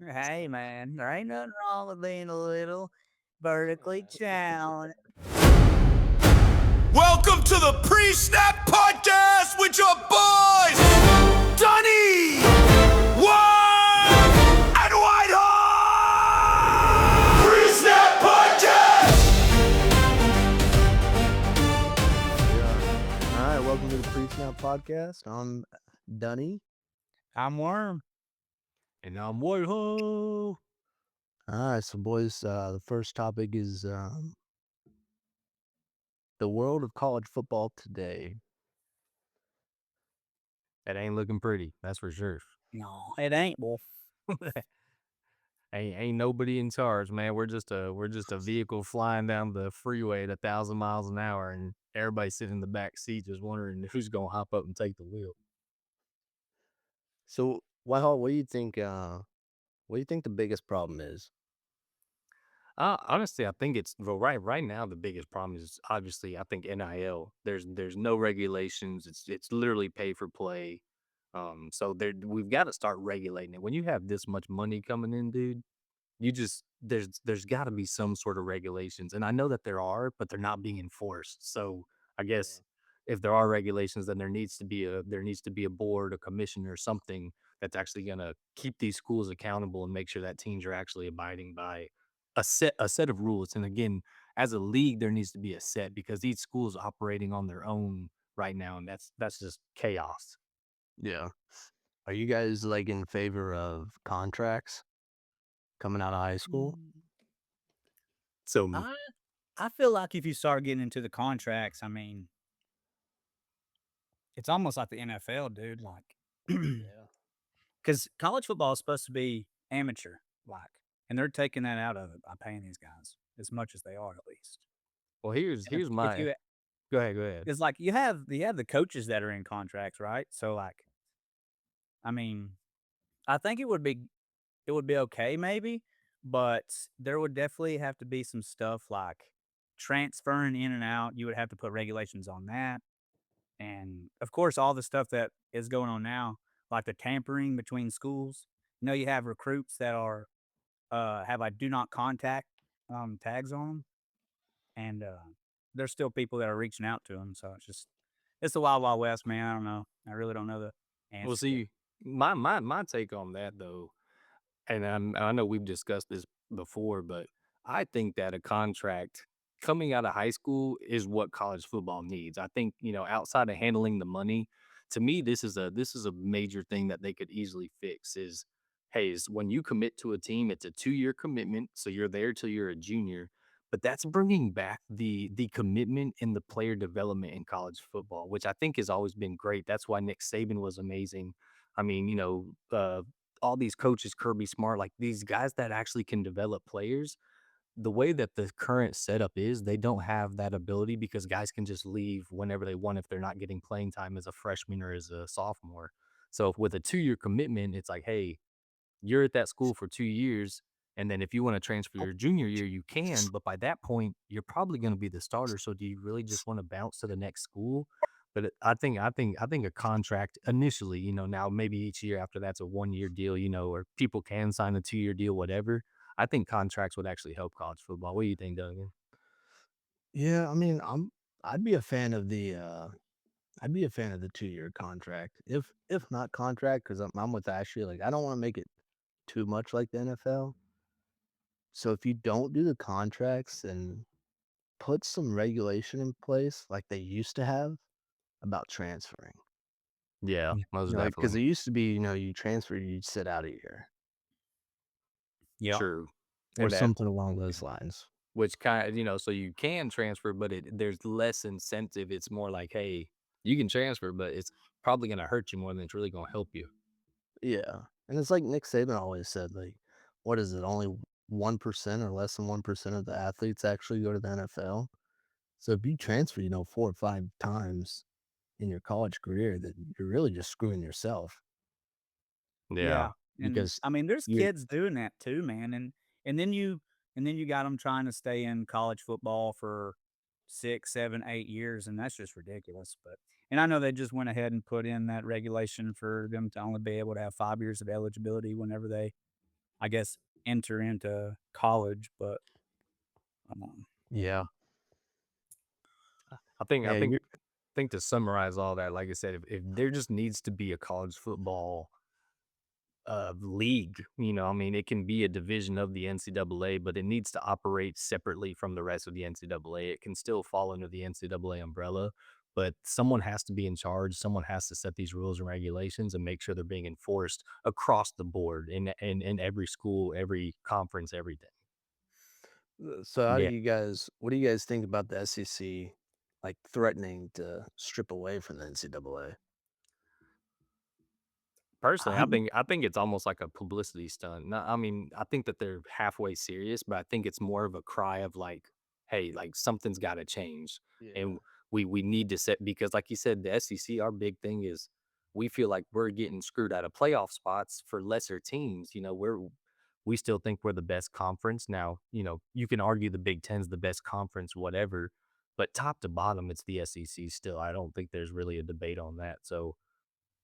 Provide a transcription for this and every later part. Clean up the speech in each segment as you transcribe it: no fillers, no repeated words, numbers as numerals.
Hey man, there ain't nothing wrong with being a little vertically challenged. Welcome to the Pre-Snap Podcast with your boys, Dunny, White, and Whitehall! Pre-Snap Podcast! All right, welcome to the Pre-Snap Podcast. I'm Dunny. I'm Worm. And I'm Whitehall. All right, so boys, the first topic is the world of college football today. It ain't looking pretty, that's for sure. No, it ain't, Wolf. Ain't nobody in charge, man. We're just a vehicle flying down the freeway at 1,000 miles an hour, and everybody sitting in the back seat just wondering who's gonna hop up and take the wheel. So, Whitehall, what do you think? What do you think the biggest problem is? Honestly, I think it's right now. The biggest problem is obviously I think NIL. There's no regulations. It's literally pay for play. So we've got to start regulating it. When you have this much money coming in, dude, you just there's got to be some sort of regulations, and I know that there are, but they're not being enforced. So I guess if there are regulations, then there needs to be a board, a commission, or something that's actually going to keep these schools accountable and make sure that teams are actually abiding by a set of rules. And again, as a league, there needs to be a set because each school is operating on their own right now, and that's just chaos. Yeah. Are you guys like in favor of contracts coming out of high school? So I feel like if you start getting into the contracts, I mean, it's almost like the NFL, dude. Like, Yeah. because college football is supposed to be amateur, and they're taking that out of it by paying these guys as much as they are, at least. well, here's And here's if my you, go ahead. it's like you have the coaches that are in contracts, right? So, like, I mean, I think it would be okay maybe, but there would definitely have to be some stuff like transferring in and out. You would have to put regulations on that. And of course, all the stuff that is going on now, like the tampering between schools. You have recruits that are have like do not contact tags on them, and there's still people that are reaching out to them. So it's the wild wild west, man. I don't know. I really don't know the Well, answer to it. see, my take on that though, and I know we've discussed this before, but I think that a contract coming out of high school is what college football needs. I think, outside of handling the money, to me, this is a major thing that they could easily fix is, hey, is when you commit to a team, it's a 2-year commitment, so you're there till you're a junior. But that's bringing back the commitment and the player development in college football, which I think has always been great. That's why Nick Saban was amazing. I mean, all these coaches, Kirby Smart, like these guys that actually can develop players, the way that the current setup is, they don't have that ability because guys can just leave whenever they want if they're not getting playing time as a freshman or as a sophomore. So with a 2-year commitment, it's like, hey, you're at that school for 2 years. And then if you want to transfer your junior year, you can. But by that point, you're probably going to be the starter. So do you really just want to bounce to the next school? But I think a contract initially, now maybe each year after that's a 1-year deal, or people can sign a 2-year deal, whatever. I think contracts would actually help college football. What do you think, Duncan? Yeah, I mean, I'd be a fan of the 2-year contract. If not contract, because I'm with Ashley. Like, I don't want to make it too much like the NFL. So if you don't do the contracts and put some regulation in place like they used to have about transferring. Yeah, Yeah. most Like, because definitely. it used to be, you transfer, you'd sit out a year Yep. True. or And that something along those lines. which kind of, so you can transfer, but there's less incentive. It's more like, hey, you can transfer, but it's probably going to hurt you more than it's really going to help you. Yeah. And it's like Nick Saban always said, like, what is it? Only 1% or less than 1% of the athletes actually go to the NFL. So if you transfer, 4 or 5 times in your college career, then you're really just screwing yourself Yeah. Yeah, and because I mean, there's you're, kids doing that too, man, and then you got them trying to stay in college football for 6, 7, 8 years, and that's just ridiculous. But and I know they just went ahead and put in that regulation for them to only be able to have 5 years of eligibility whenever they I guess, enter into college, but, um, Yeah. I think I Yeah, think you're I think to summarize all that, like I said, if there just needs to be a college football league, I mean, it can be a division of the NCAA, but it needs to operate separately from the rest of the NCAA. It can still fall under the NCAA umbrella, but someone has to be in charge. Someone has to set these rules and regulations and make sure they're being enforced across the board in every school, every conference, everything. so how do Yeah. you guys what do you guys think about the SEC, like, threatening to strip away from the NCAA? Personally, I I'm think I think it's almost like a publicity stunt. No, I mean, I think that they're halfway serious, but I think it's more of a cry of like, "Hey, like something's got to change," Yeah. and we need to set because, like you said, the SEC, our big thing is we feel like we're getting screwed out of playoff spots for lesser teams. We still think we're the best conference. Now, you can argue the Big Ten's the best conference, whatever, but top to bottom, it's the SEC still. I don't think there's really a debate on that. So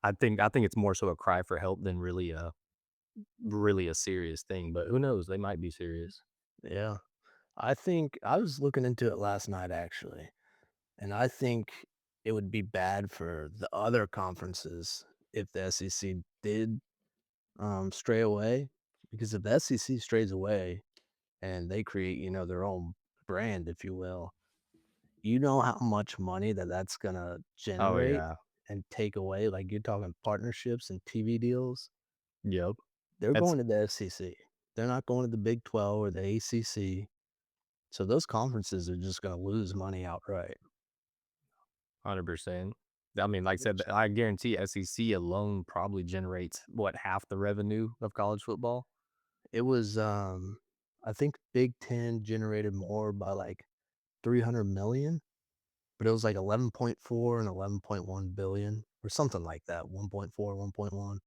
I think it's more so a cry for help than really a serious thing, but who knows? They might be serious. Yeah. I think I was looking into it last night actually, and I think it would be bad for the other conferences if the SEC did stray away, because if the SEC strays away and they create, their own brand, if you will, you know how much money that's gonna Oh, generate yeah. and take away. Like, you're talking partnerships and TV deals. Yep. They're That's going to the SEC. They're not going to the Big 12 or the ACC. So those conferences are just gonna lose money outright. 100%. I mean, like I said, Which I guarantee SEC alone probably generates, what, half the revenue of college football? it was, I think Big 10 generated more by like 300,000,000, but it was like 11.4 and 11.1 billion or something like that, 1.4, 1.1.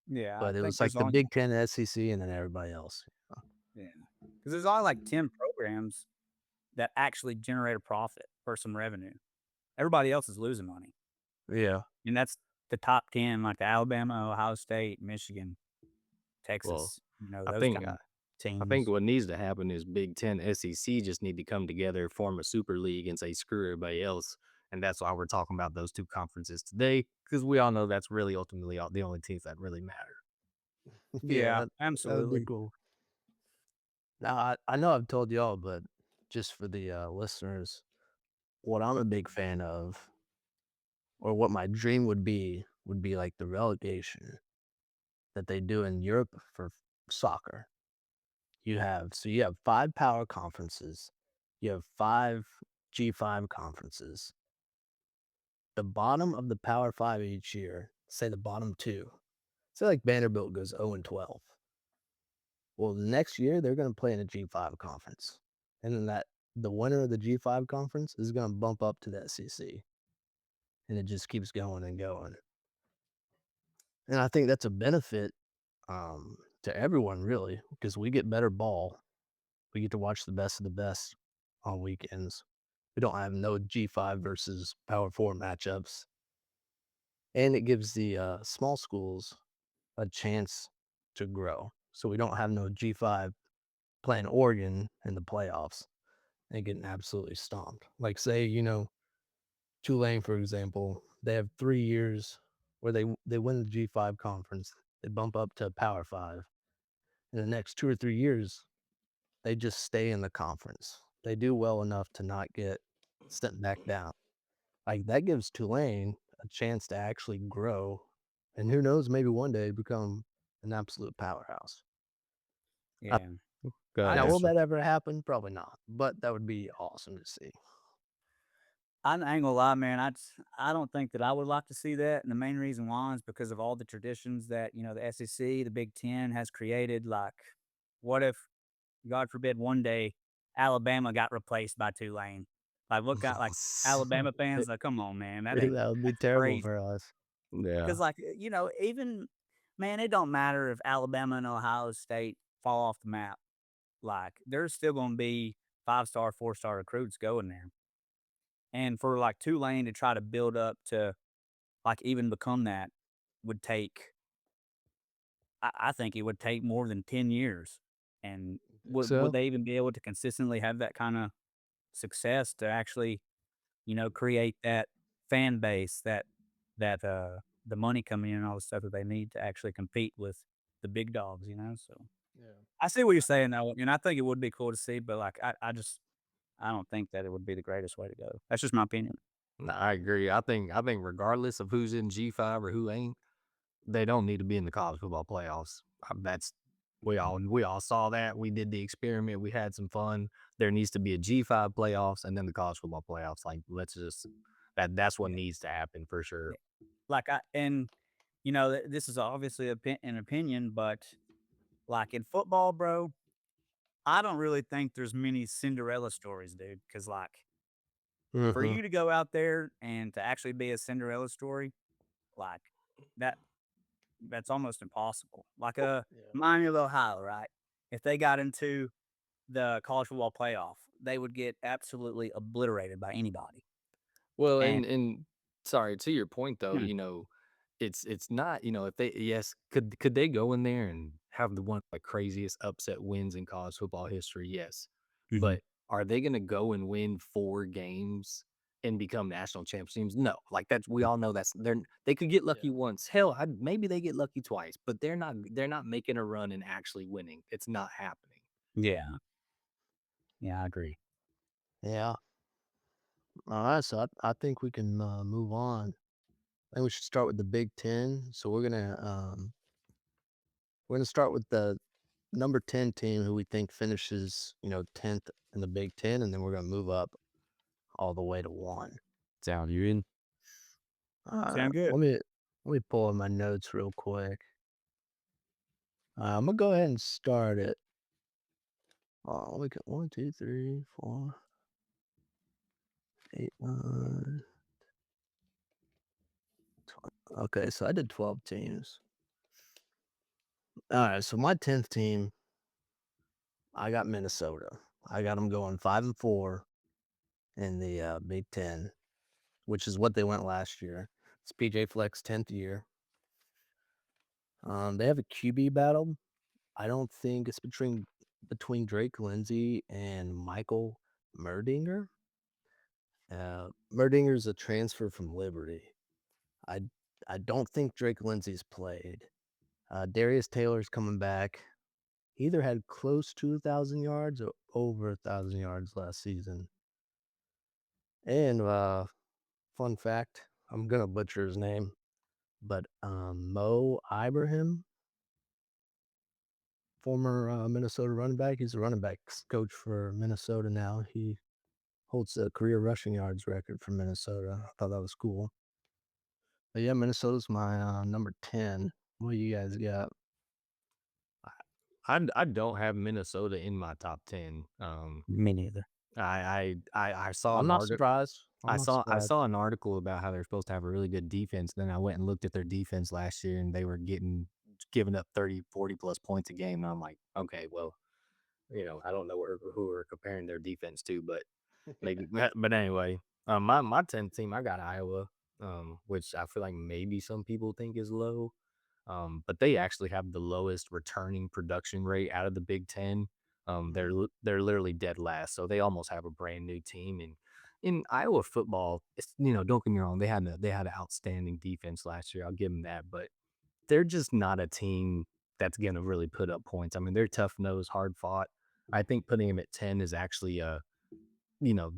yeah, I But it think was there's like the only Big 10, SEC, and then everybody else. yeah, because there's only like 10 programs that actually generate a profit or some revenue. Everybody else is losing money, Yeah. and that's the top 10, like the Alabama, Ohio State, Michigan, Well, Texas, I those think kind of I think teams. what needs to happen is Big 10, SEC just need to come together, form a super league, and say, "Screw everybody else," and that's why we're talking about those 2 conferences today, because we all know that's really ultimately all the only teams that really matter. Yeah, Yeah, that would be absolutely. cool. Now, I know I've told y'all, but just for the, listeners, what I'm a big fan of, or what my dream would be like the relegation that they do in Europe for soccer. You have 5 power conferences, you have 5 G5 conferences. The bottom of the Power 5 each year, say the bottom 2, say like Vanderbilt goes 0 and 12. Well, the next year they're gonna play in a G5 conference, and then the winner of the G5 conference is gonna bump up to the SEC, and it just keeps going and going. And I think that's a benefit, to everyone really, because we get better ball. We get to watch the best of the best on weekends. We don't have no G5 versus Power 4 matchups, and it gives the, small schools a chance to grow. So we don't have no G5 playing Oregon in the playoffs and getting absolutely stomped. Like, say, Tulane, for example, they have 3 years where they win the G5 conference, they bump up to Power 5. In the next 2 or 3 years, they just stay in the conference. They do well enough to not get sent back down. Like, that gives Tulane a chance to actually grow, and who knows, maybe one day become an absolute powerhouse. Uh, Yeah. Go I ahead, Now, will just Ashley. that ever happen? Probably not, but that would be awesome to see. I ain't gonna lie, man. I don't think that I would like to see that, and the main reason why is because of all the traditions that the SEC, the Big Ten has created. Like, what if, God forbid, one day Alabama got replaced by Tulane? Like, look out, like Alabama fans, like, come on, man, That would be that's terrible crazy. for us. Yeah. Because, like, even man, it don't matter if Alabama and Ohio State fall off the map. Like, there's still gonna be 5-star, 4-star recruits going there. And for like Tulane to try to build up to like even become that would take I think it would take more than 10 years. And would So they even be able to consistently have that kind of success to actually, create that fan base, the money coming in and all the stuff that they need to actually compete with the big dogs, So yeah. I see what you're saying though, and I think it would be cool to see, but like I don't think that it would be the greatest way to go. That's just my opinion. Nah, I agree. I think regardless of who's in G5 or who ain't, they don't need to be in the college football playoffs. That's we all saw that. We did the experiment. We had some fun. There needs to be a G5 playoffs and then the college football playoffs. Like let's just that's what Yeah. needs to happen for sure. Yeah. Like this is obviously an opinion, but like in football, bro, I don't really think there's many Cinderella stories, dude. Because like for Mhm. you to go out there and to actually be a Cinderella story, like that that's almost impossible. Like Yeah. Miami of Ohio, right? If they got into the college football playoff, they would get absolutely obliterated by anybody. Well, And and sorry, to your point though, hmm, it's not, if they yes, could they go in there and have the one of the craziest upset wins in college football history? Yes. mhm, But are they gonna go and win 4 games and become national champions teams? No. Like that's we all know they could get lucky Yeah. once. Hell, maybe they get lucky twice, but they're not making a run and actually winning. It's not happening. yeah, yeah, I agree. Yeah. All right. So I think we can move on. I think we should start with the Big Ten. So we're gonna start with the number 10 team who we think finishes 10th in the Big Ten, and then we're gonna move up all the way to one. Sound you in? Sound good. Let me pull up my notes real quick. I'm gonna go ahead and start it. We got 1, 2, 3, 4, 8, 9. Okay, so I did 12 teams. All right, so my 10th team, I got Minnesota. I got them going 5-4 in the Big Ten, which is what they went last year. It's PJ Fleck's 10th year. They have a QB battle. I don't think it's between Drake Lindsay and Michael Merdinger. Merdinger's a transfer from Liberty. I I don't think Drake Lindsay's played. Darius Taylor's coming back. He either had close to 1,000 yards or over 1,000 yards last season. And fun fact, I'm gonna butcher his name, but Mo Ibrahim, former Minnesota running back, he's a running backs coach for Minnesota now. He holds a career rushing yards record for Minnesota. I thought that was cool. But yeah, Minnesota's my number 10. What do you guys got? I don't have Minnesota in my top 10. Me neither. I saw I'm an not article. surprised. I'm I not saw I surprised. saw an article about how they're supposed to have a really good defense. Then I went and looked at their defense last year, and they were giving up 30, 40 plus points a game. And I'm like, okay, well, I don't know who we're comparing their defense to, but maybe. But anyway, my 10th team, I got Iowa, which I feel like maybe some people think is low. But they actually have the lowest returning production rate out of the Big Ten. They're literally dead last, so they almost have a brand new team. And in Iowa football, don't get me wrong, they had an outstanding defense last year. I'll give them that, but they're just not a team that's gonna really put up points. I mean, they're tough nosed, hard fought. I think putting them at 10 is actually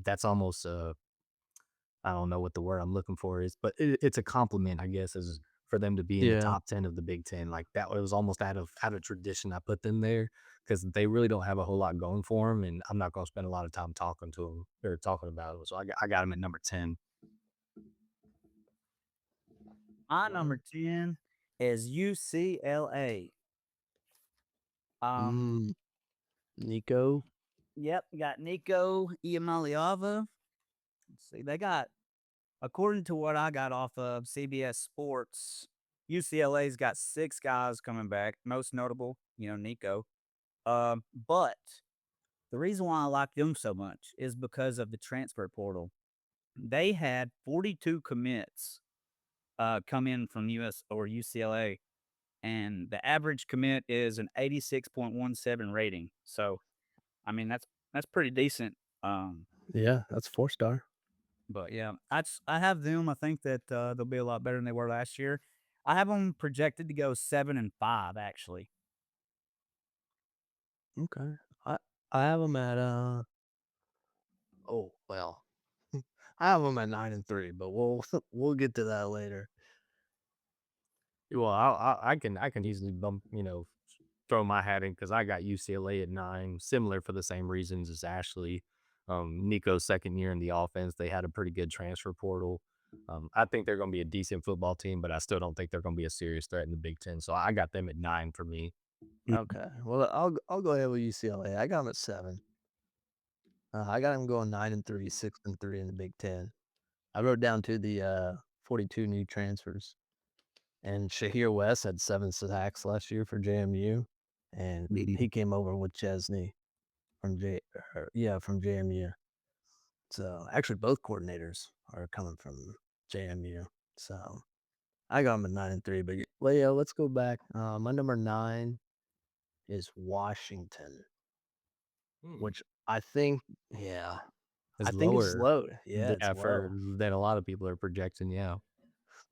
that's almost I don't know what the word I'm looking for is, but it's a compliment, I guess, is for them to be in the Yeah. top 10 of the Big Ten. Like that was almost out of tradition. I put them there because they really don't have a whole lot going for them, and I'm not going to spend a lot of time talking to them or talking about them. So I got them at number 10. My number Ryan? 10 is UCLA. Um, Mm, Nico. yep, got Nico Iamaleava. Let's see, they got, according to what I got off of CBS Sports, UCLA's got 6 guys coming back, most notable, Nico. But the reason why I like them so much is because of the transfer portal. They had 42 commits come in from US or UCLA and the average commit is an 86.17 rating. So, I mean, that's pretty decent. Yeah, that's 4-star. But yeah, I have them. I think that they'll be a lot better than they were last year. I have them projected to go 7-5 actually. Okay. I I have them at, oh, well, I have them at 9-3, but we'll we'll get to that later. Well, I can easily bump, throw my hat in because I got UCLA at 9, similar for the same reasons as Ashley. Nico's second year in the offense, they had a pretty good transfer portal. I think they're going to be a decent football team, but I still don't think they're going to be a serious threat in the Big Ten. So I got them at 9 for me. Okay. Well, I'll go ahead with UCLA. I got them at 7. I got them going 9-3, 6-3 in the Big Ten. I wrote down to the 42 new transfers, and Shahir West had 7 sacks last year for JMU, and he came over with Chesney from JMU. So actually, both coordinators are coming from JMU. So I got them at 9-3. But well, yeah, let's go back. My number 9 is Washington, Hmm. which I think, yeah, I It's think it's lower low. Yeah, than, it's for low. than a lot of people are projecting. Yeah,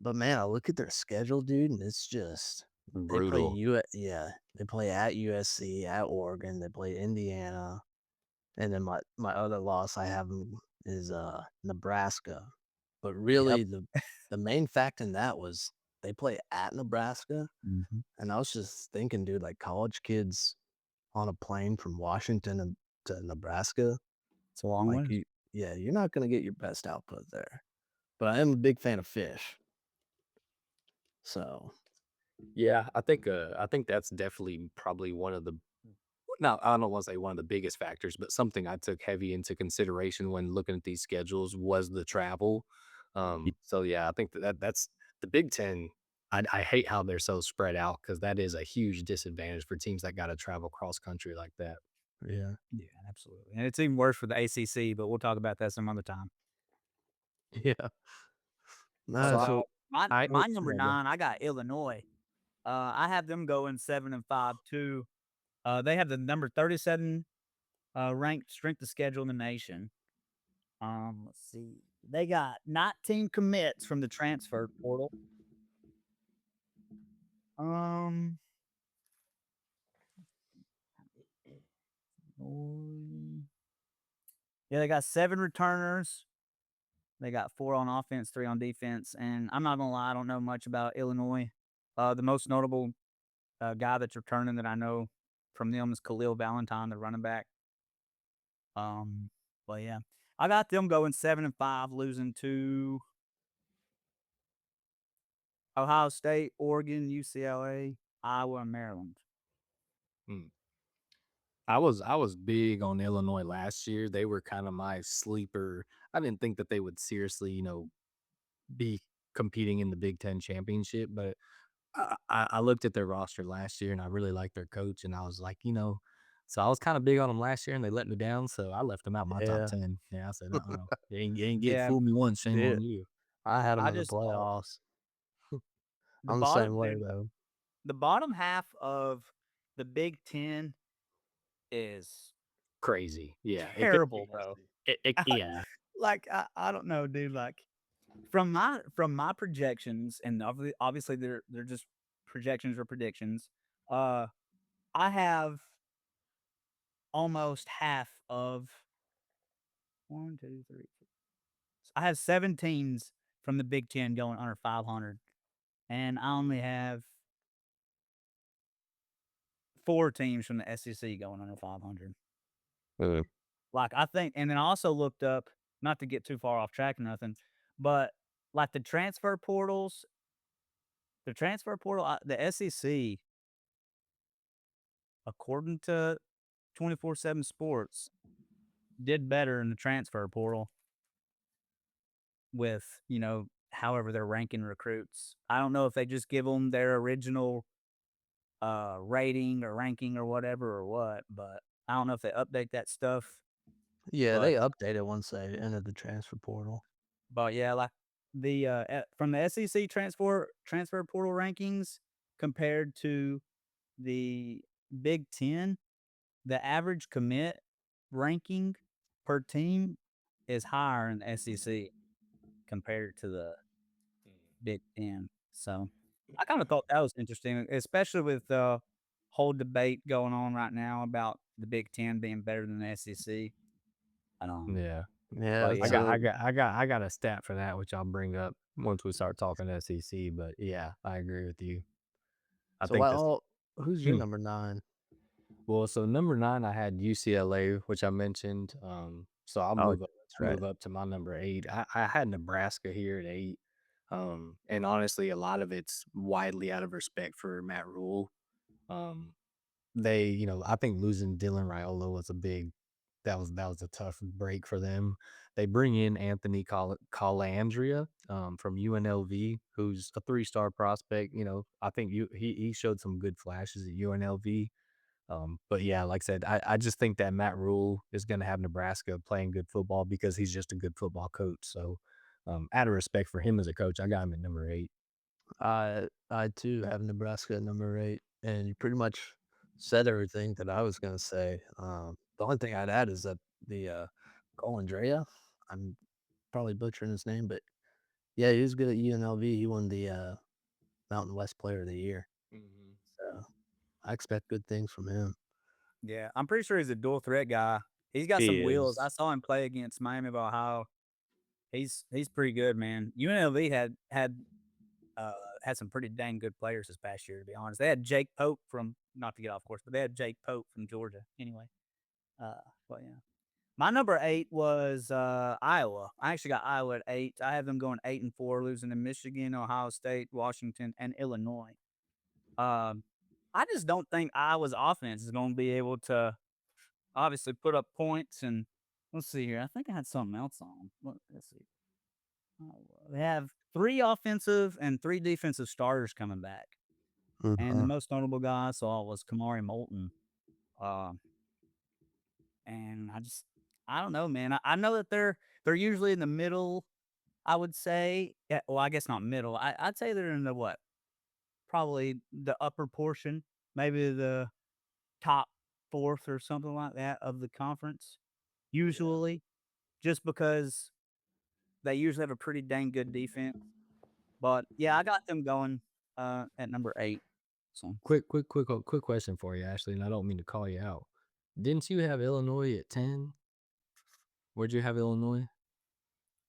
But man, I look at their schedule, dude, and it's just they play brutal. they play at USC, at Oregon, they play Indiana, and then my other loss I have 'em is Nebraska. But Yep. really the main fact in that was they play at Nebraska, Mhm. and I was just thinking, dude, like college kids on a plane from Washington to Nebraska, It's a long like way. yeah, you're not gonna get your best output there. But I am a big fan of fish. So Yeah, I think that's definitely probably one of the, now, I don't wanna say one of the biggest factors, but something I took heavy into consideration when looking at these schedules was the travel. So yeah, I think that's the Big Ten. I hate how they're so spread out because that is a huge disadvantage for teams that gotta travel cross country like that. yeah. Yeah, absolutely. And it's even worse for the ACC, but we'll talk about that some other time. Yeah. So So I my number yeah, go 9, I got Illinois. I have them going 7-5 too. They have the number 37 ranked strength of schedule in the nation. Let's see. They got 19 commits from the transfer portal. Um, yeah, they got 7 returners. They got 4 on offense, 3 on defense. And I'm not gonna lie, I don't know much about Illinois. The most notable guy that's returning that I know from them is Khalil Valentine, the running back. Um, but yeah, I got them going 7-5, losing to Ohio State, Oregon, UCLA, Iowa, and Maryland. mm, I was big on Illinois last year. They were kind of my sleeper. I didn't think that they would seriously, be competing in the Big Ten championship, but I looked at their roster last year and I really liked their coach, and I was like, so I was kind of big on them last year and they let me down, so I left them out my top yeah, 10. Yeah, I said, you ain't get Yeah, fooled me once, shame dude, on you. I had them I in the just thought playoffs. the I'm the same bottom, way dude, though. the bottom half of the Big Ten is Crazy. Yeah. terrible, bro. Yeah. Like I don't know, dude. Like from my projections, and obviously they're just projections or predictions. Uh, I have almost half of one, two, three. I have 7 teams from the Big Ten going under 500, and I only have 4 teams from the SEC going under 500. Uh, Like I think, and then I also looked up, not to get too far off track or nothing, but like the transfer portal, the SEC, according to 24/7 Sports, did better in the transfer portal with, however they're ranking recruits. I don't know if they just give them their original, rating or ranking or whatever or what, but I don't know if they update that stuff, Yeah, but they updated once they entered the transfer portal. yeah, like from the SEC transfer portal rankings, compared to the Big 10, the average commit ranking per team is higher in the SEC compared to the Big 10. So I kind of thought that was interesting, especially with the whole debate going on right now about the Big 10 being better than the SEC. Um, Yeah. Yeah, but I yeah, got so I got I got I got a stat for that, which I'll bring up once we start talking SEC. But yeah, I agree with you. I so think why that's all who's your hmm. number 9? Well, so number 9, I had UCLA, which I mentioned. So I'll Oh, move up. that's I'll right. move up to my number 8. I had Nebraska here at 8. And honestly, a lot of it's widely out of respect for Matt Rule. Um, I think losing Dylan Raiola was a big that was a tough break for them. They bring in Anthony Colandrea from UNLV, who's a 3-star prospect. I think he showed some good flashes at UNLV. But yeah, like I said, I just think that Matt Rule is going to have Nebraska playing good football because he's just a good football coach. So, out of respect for him as a coach, I got him at number 8. I too have Nebraska at number 8, and you pretty much said everything that I was gonna say. The only thing I'd add is that the Colandrea, I'm probably butchering his name, but yeah, he was good at UNLV. He won the Mountain West Player of the Year, Mhm. so I expect good things from him. yeah, I'm pretty sure he's a dual threat guy. He's got some He wheels. I is. saw him play against Miami of Ohio. He's pretty good, man. UNLV uh, had some pretty dang good players this past year, to be honest. They had Jake Pope from, not to get off course, but they had Jake Pope from Georgia anyway. Uh, but yeah. My number 8 was Iowa. I actually got Iowa at 8. I have them going 8-4, losing to Michigan, Ohio State, Washington, and Illinois. Um, I just don't think Iowa's offense is going to be able to obviously put up points. And let's see here. I think I had something else on. Let's see. They have 3 offensive and 3 defensive starters coming back. And the Mhm. most notable guy I saw was Kamari Moulton. Uh, and I don't know, man. I know that they're usually in the middle. I would say, yeah, well, I guess not middle. I'd say they're in the what? Probably the upper portion, maybe the top fourth or something like that of the conference. Yeah. Usually, just because they usually have a pretty dang good defense. But yeah, I got them going at number 8. So Quick question for you, Ashley, and I don't mean to call you out. Didn't you have Illinois at 10? Where'd you have Illinois?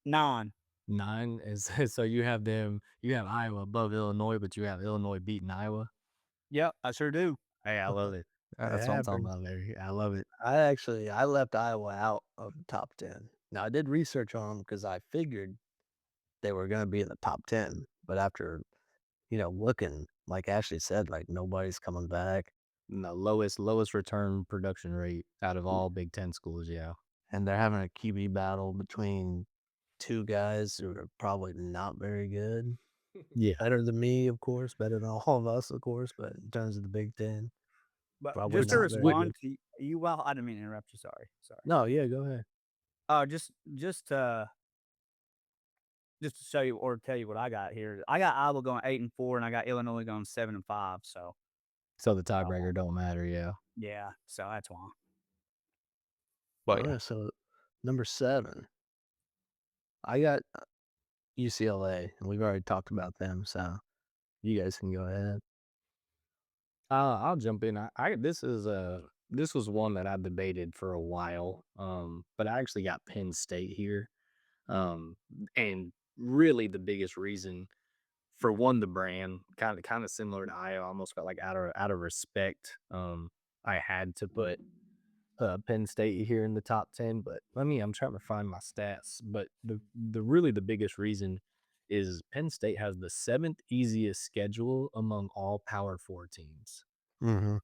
9. 9 is so you have Iowa above Illinois, but you have Illinois beating Iowa. Yep, I sure do. Hey, I love it. It That's what I'm talking happened. about, Larry. I love it. I left Iowa out of the top 10. Now I did research on them because I figured they were gonna be in the top 10, but after, looking, like Ashley said, like, nobody's coming back, The lowest return production rate out of all Big 10 schools, yeah. and they're having a QB battle between 2 guys who are probably not very good. Yeah. Better than me, of course, better than all of us, of course, but in terms of the Big 10, But probably just to not very Which good. respond to you, well, I didn't mean to interrupt you. Sorry, sorry. No, yeah, go ahead. Just to show you or tell you what I got here. I got Iowa going 8-4, and I got Illinois going 7-5. So so the uh, tiebreaker don't matter, yeah. yeah, so that's why. But yeah, Alright, so number 7, I got UCLA, and we've already talked about them, so you guys can go ahead. I'll jump in. This was one that I debated for a while. But I actually got Penn State here. Um, and really the biggest reason for one, the brand, kind of similar to Iowa, almost felt like out of respect. I had to put Penn State here in the top 10, but I'm trying to find my stats. But the biggest reason is Penn State has the 7th easiest schedule among all Power 4 teams. Mhm.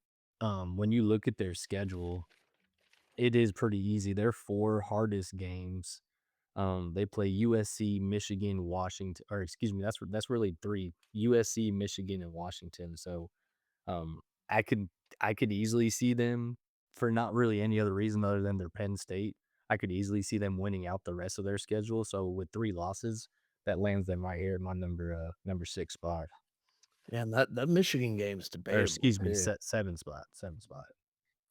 When you look at their schedule, it is pretty easy. Their 4 hardest games, they play USC, Michigan, Washington, or excuse me, that's really 3, USC, Michigan, and Washington. So, um, I could I could easily see them for not really any other reason other than their Penn State. I could easily see them winning out the rest of their schedule. So with 3 losses, that lands them right here at my number 6 spot. Yeah, and that Michigan game's or debatable excuse me, too. 7 spot.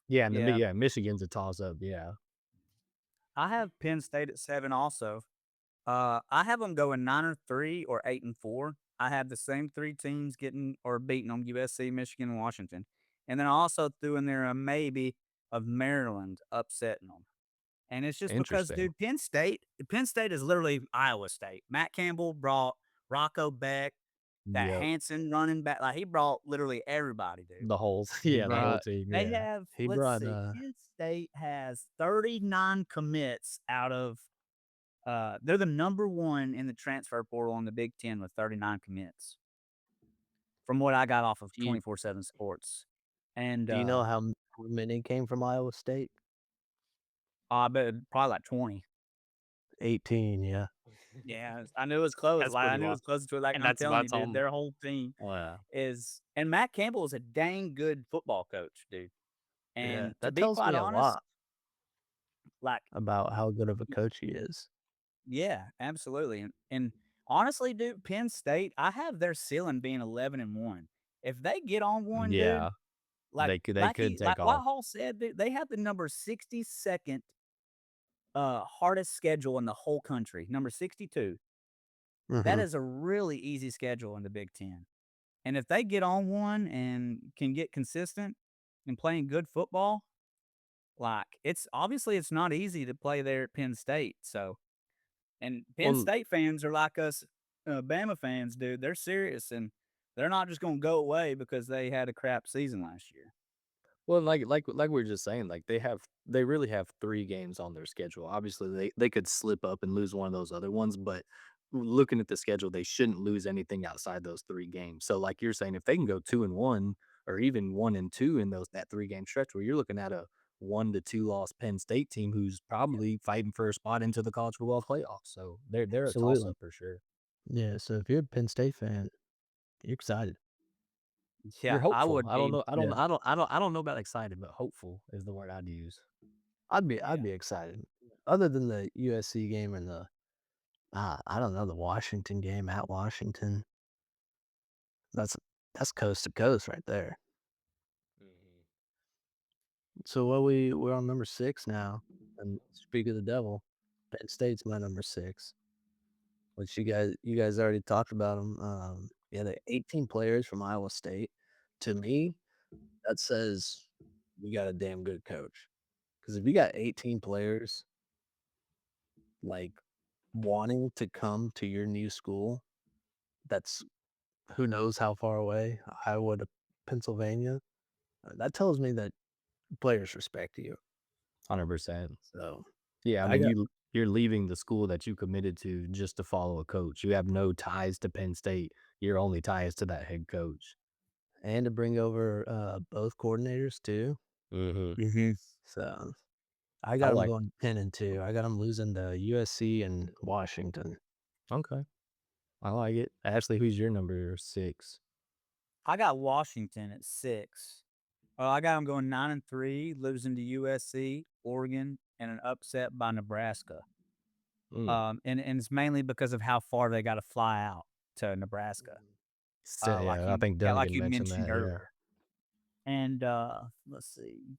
Yeah, and Yeah, Michigan's a toss up. Yeah, I have Penn State at 7 also. I have them going 9-3 or 8-4. I have the same 3 teams getting or beating them: USC, Michigan, and Washington. And then I also threw in there a maybe of Maryland upsetting them. And it's just because, interesting. dude, Penn State is literally Iowa State. Matt Campbell brought Rocco Beck, that Yep, Hanson running back. Like, he brought literally everybody, dude. the whole He yeah, the And whole brought team. they Yeah, have, he let's brought see, Penn State has 39 commits out of they're the number 1 in the transfer portal in the Big 10 with 39 commits from what I got off of do you 24/7 Sports. And, do you know how many came from Iowa State? I bet probably like 20. 18, yeah. Yeah, I knew it was close. that's Like, I pretty knew it wild. was close to it. Like, And I'm that's telling you, that's dude, all. their whole team Yeah, is, and Matt Campbell is a dang good football coach, dude. Yeah, And to that be tells quite me a honest, lot like, about how good of a coach he is. yeah, absolutely. And honestly, dude, Penn State, I have their ceiling being 11-1. If they get on one, dude, yeah, like they could like take off. Whitehall said, dude, they have the number 62nd hardest schedule in the whole country, number 62. That Mhm. is a really easy schedule in the Big Ten. And if they get on one and can get consistent and playing good football, like, it's not easy to play there at Penn State. So, and Penn Well, State fans are like us, Bama fans, dude. They're serious and they're not just going to go away because they had a crap season last year. Well, like we were just saying, like they really have 3 games on their schedule. Obviously, they could slip up and lose one of those other ones, but looking at the schedule, they shouldn't lose anything outside those 3 games. So, like you're saying, if they can go 2-1 or even 1-2 in that 3-game stretch, where you're looking at a 1 to 2 loss Penn State team who's probably fighting for a spot into the college football playoffs. So they're a toss Absolutely. up for sure. Yeah, so if you're a Penn State fan, you're excited. You're Yeah, I hopeful. would be. Yeah. I don't know about excited, but hopeful is the word I'd use. I'd Yeah. be excited. Other than the USC game and the, I don't know, the Washington game at Washington. That's that's coast to coast right there. Mhm. So we're on number 6 now, and speak of the devil, Penn State's my number 6, which you guys already talked about them. Yeah, the 18 players from Iowa State. To me, that says you got a damn good coach. Because if you got 18 players like wanting to come to your new school, that's who knows how far away, Iowa to Pennsylvania. That tells me that players respect you. 100%. So Yeah, I I mean, got you're leaving the school that you committed to just to follow a coach. You have no ties to Penn State. Your only tie is to that head coach. and to bring over both coordinators too. Mhm. So I I got them like going 10-2. I got them losing to USC and Washington. Okay. I like it. Ashley, who's your number 6? I got Washington at 6. I got them going 9-3, losing to USC, Oregon, and an upset by Nebraska. Mm. And it's mainly because of how far they got to fly out to Nebraska. Still, yeah, I think Yeah, like Duncan you mentioned mentioned that, yeah. earlier. And let's see.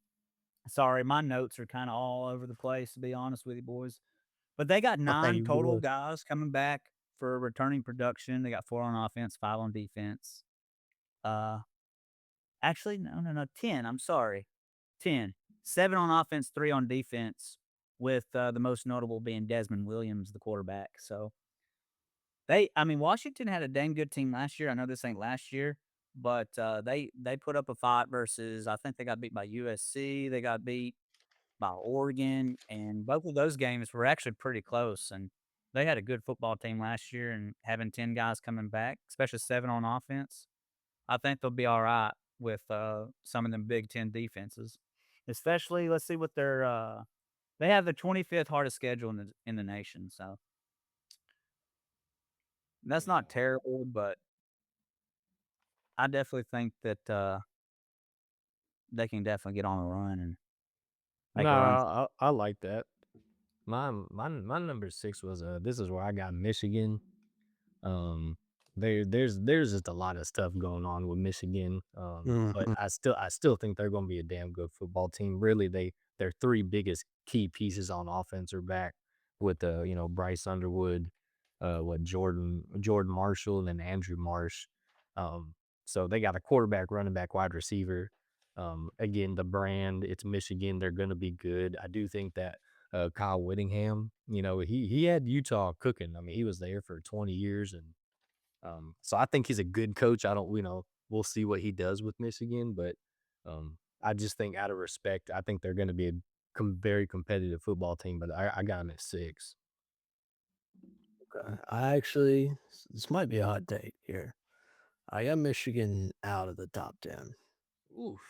Sorry, my notes are kind of all over the place, to be honest with you, boys. But they got nine You total good? guys coming back for returning production. They got 4 on offense, 5 on defense. Uh, actually, no, 10. I'm sorry, 10. 7 on offense, 3 on defense, with the most notable being Desmond Williams, the quarterback. So I mean, Washington had a dang good team last year. I know this ain't last year, but they put up a fight versus. I think they got beat by USC. They got beat by Oregon, and both of those games were actually pretty close. And they had a good football team last year, and having 10 guys coming back, especially 7 on offense, I think they'll be all right with some of them Big Ten defenses. Especially, let's see what their they have the 25th hardest schedule in the nation. So that's not terrible, but I definitely think that they can definitely get on a run and No, make a run. I like that. My number 6 was, this is where I got Michigan. Um, there's just a lot of stuff going on with Michigan, but Mhm. I still think they're gonna be a damn good football team. Really, their 3 biggest key pieces on offense are back with, Bryce Underwood, Jordan Marshall, and Andrew Marsh. Um, so they got a quarterback, running back, wide receiver. Again, the brand, it's Michigan, they're gonna be good. I do think that, Kyle Whittingham, he had Utah cooking. I mean, he was there for 20 years, and so I think he's a good coach. I don't, we'll see what he does with Michigan, but I just think out of respect, I think they're going to be a very competitive football team. But I got him at 6. I actually, this might be a hot take here. I got Michigan out of the top 10. Oof,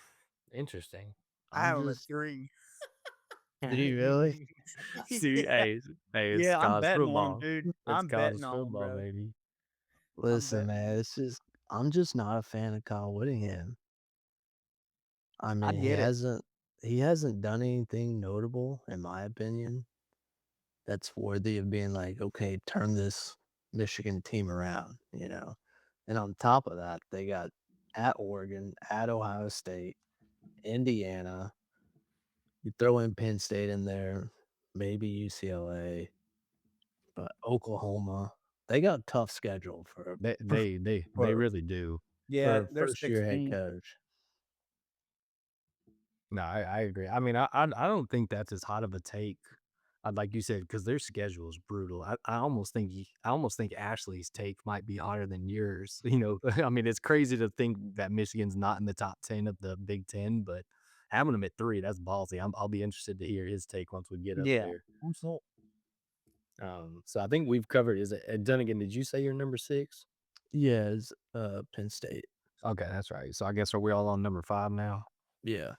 interesting. I I'm have 'em at just 3. Did he really? See, Yeah. hey, it's Yeah, I'm college betting on 'em, football. dude. It's I'm betting college on 'em, football, bro. baby. I'm Listen, betting on man, 'em. it's just I'm just not a fan of Kyle Whittingham. I I mean, he get it. hasn't he hasn't done anything notable, in my opinion, that's worthy of being like, okay, turn this Michigan team around, you know? And on top of that, they got at Oregon, at Ohio State, Indiana. You throw in Penn State in there, maybe UCLA, but Oklahoma. They got a tough schedule They for they they they for really do. Yeah, for a they're first year head 16. coach. No, I agree. I mean, I don't think that's as hot of a take. Like you said, because their schedule is brutal. I almost think Ashley's take might be hotter than yours. I mean, it's crazy to think that Michigan's not in the top 10 of the Big Ten, but having them at 3, that's ballsy. I'll be interested to hear his take once we get up Yeah. there. So I think we've covered. Is it Dunnigan? Did you say you're number 6? Yeah, it's, Penn State. Okay, that's right. So I guess are we all on number 5 now? Yeah.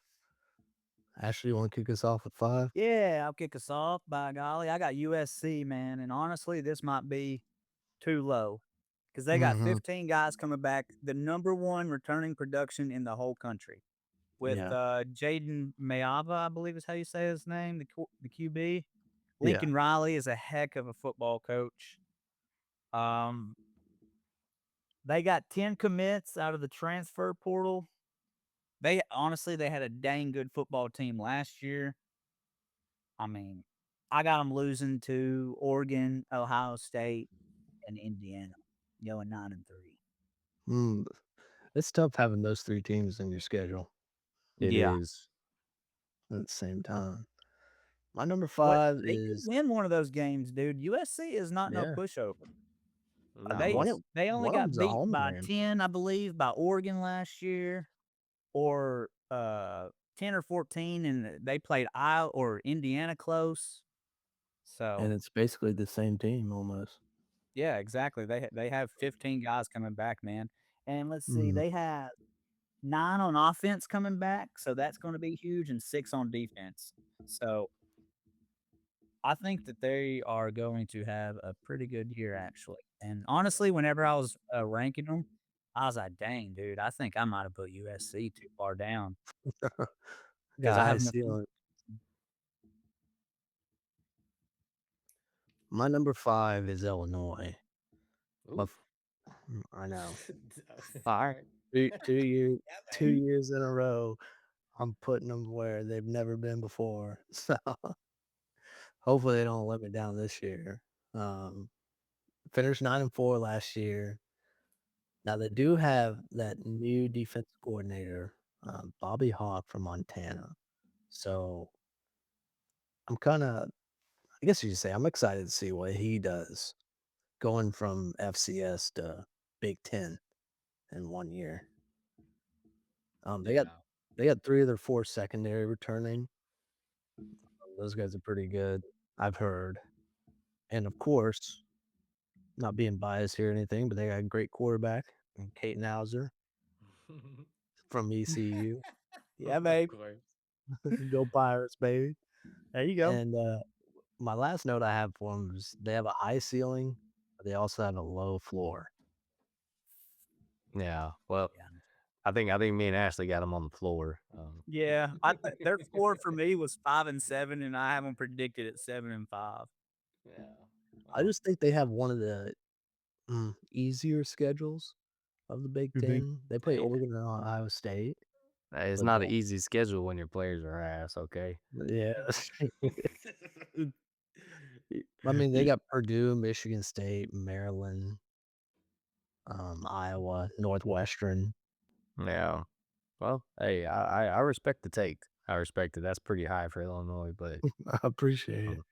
Ashley, you wanna kick us off with 5? Yeah, I'll kick us off, by golly. I got USC, man, and honestly, this might be too low because they got Mhm. 15 guys coming back, the number 1 returning production in the whole country with, Yeah. Jaden Mayava, I believe is how you say his name, the QB. Yeah. Lincoln Riley is a heck of a football coach. Um, they got 10 commits out of the transfer portal. They honestly, they had a dang good football team last year. I mean, I got them losing to Oregon, Ohio State, and Indiana, going 9-3. Mm, it's tough having those 3 teams in your schedule It Yeah, is. at the same time. My number but 5 they could is win one of those games, dude. USC is not no yeah. pushover. No, They One it's of they only one of got them's a beat home by game, 10, I believe, by Oregon last year, or 10 or 14, and they played Iowa or Indiana close. and So it's basically the same team almost. yeah, exactly. They have 15 guys coming back, man. And let's see, Mhm. they have 9 on offense coming back, so that's gonna be huge, and 6 on defense. So, I think that they are going to have a pretty good year, actually. And honestly, whenever I was, ranking them, I was like, "Dang, dude, I think I might have put USC too far down because Got a I high have no." ceiling. My number 5 is Illinois. My f oof. I know. Alright. 2 Yeah, 2 baby. years in a row, I'm putting them where they've never been before. So, hopefully, they don't let me down this year. Um, finished 9-4 last year. Now they do have that new defensive coordinator, Bobby Hawk from Montana. So, I'm kinda I guess you could say I'm excited to see what he does going from FCS to Big 10 in 1 year. Um, they got Yeah. they got 3 of their 4 secondary returning. Those guys are pretty good, I've heard. And of course, not being biased here or anything, but they got a great quarterback in Kate Hauser from ECU. Yeah, Of babe. course. Go Pirates, baby. There you go. And, my last note I have for them is they have a high ceiling, but they also have a low floor. Yeah, well, Yeah. I think me and Ashley got him on the floor. Yeah, I th their floor for me was 5-7, and I have them predicted at 7-5. Yeah, I well, just think they have one of the easier schedules of the Big The Big Ten. They play Hey, Oregon and Iowa State, it's but not an easy schedule when your players are ass, okay? yeah. I mean, they got Purdue, Michigan State, Maryland, Iowa, Northwestern. Yeah. Well, hey, I respect the take. I respect it. That's pretty high for Illinois, but I appreciate it. um,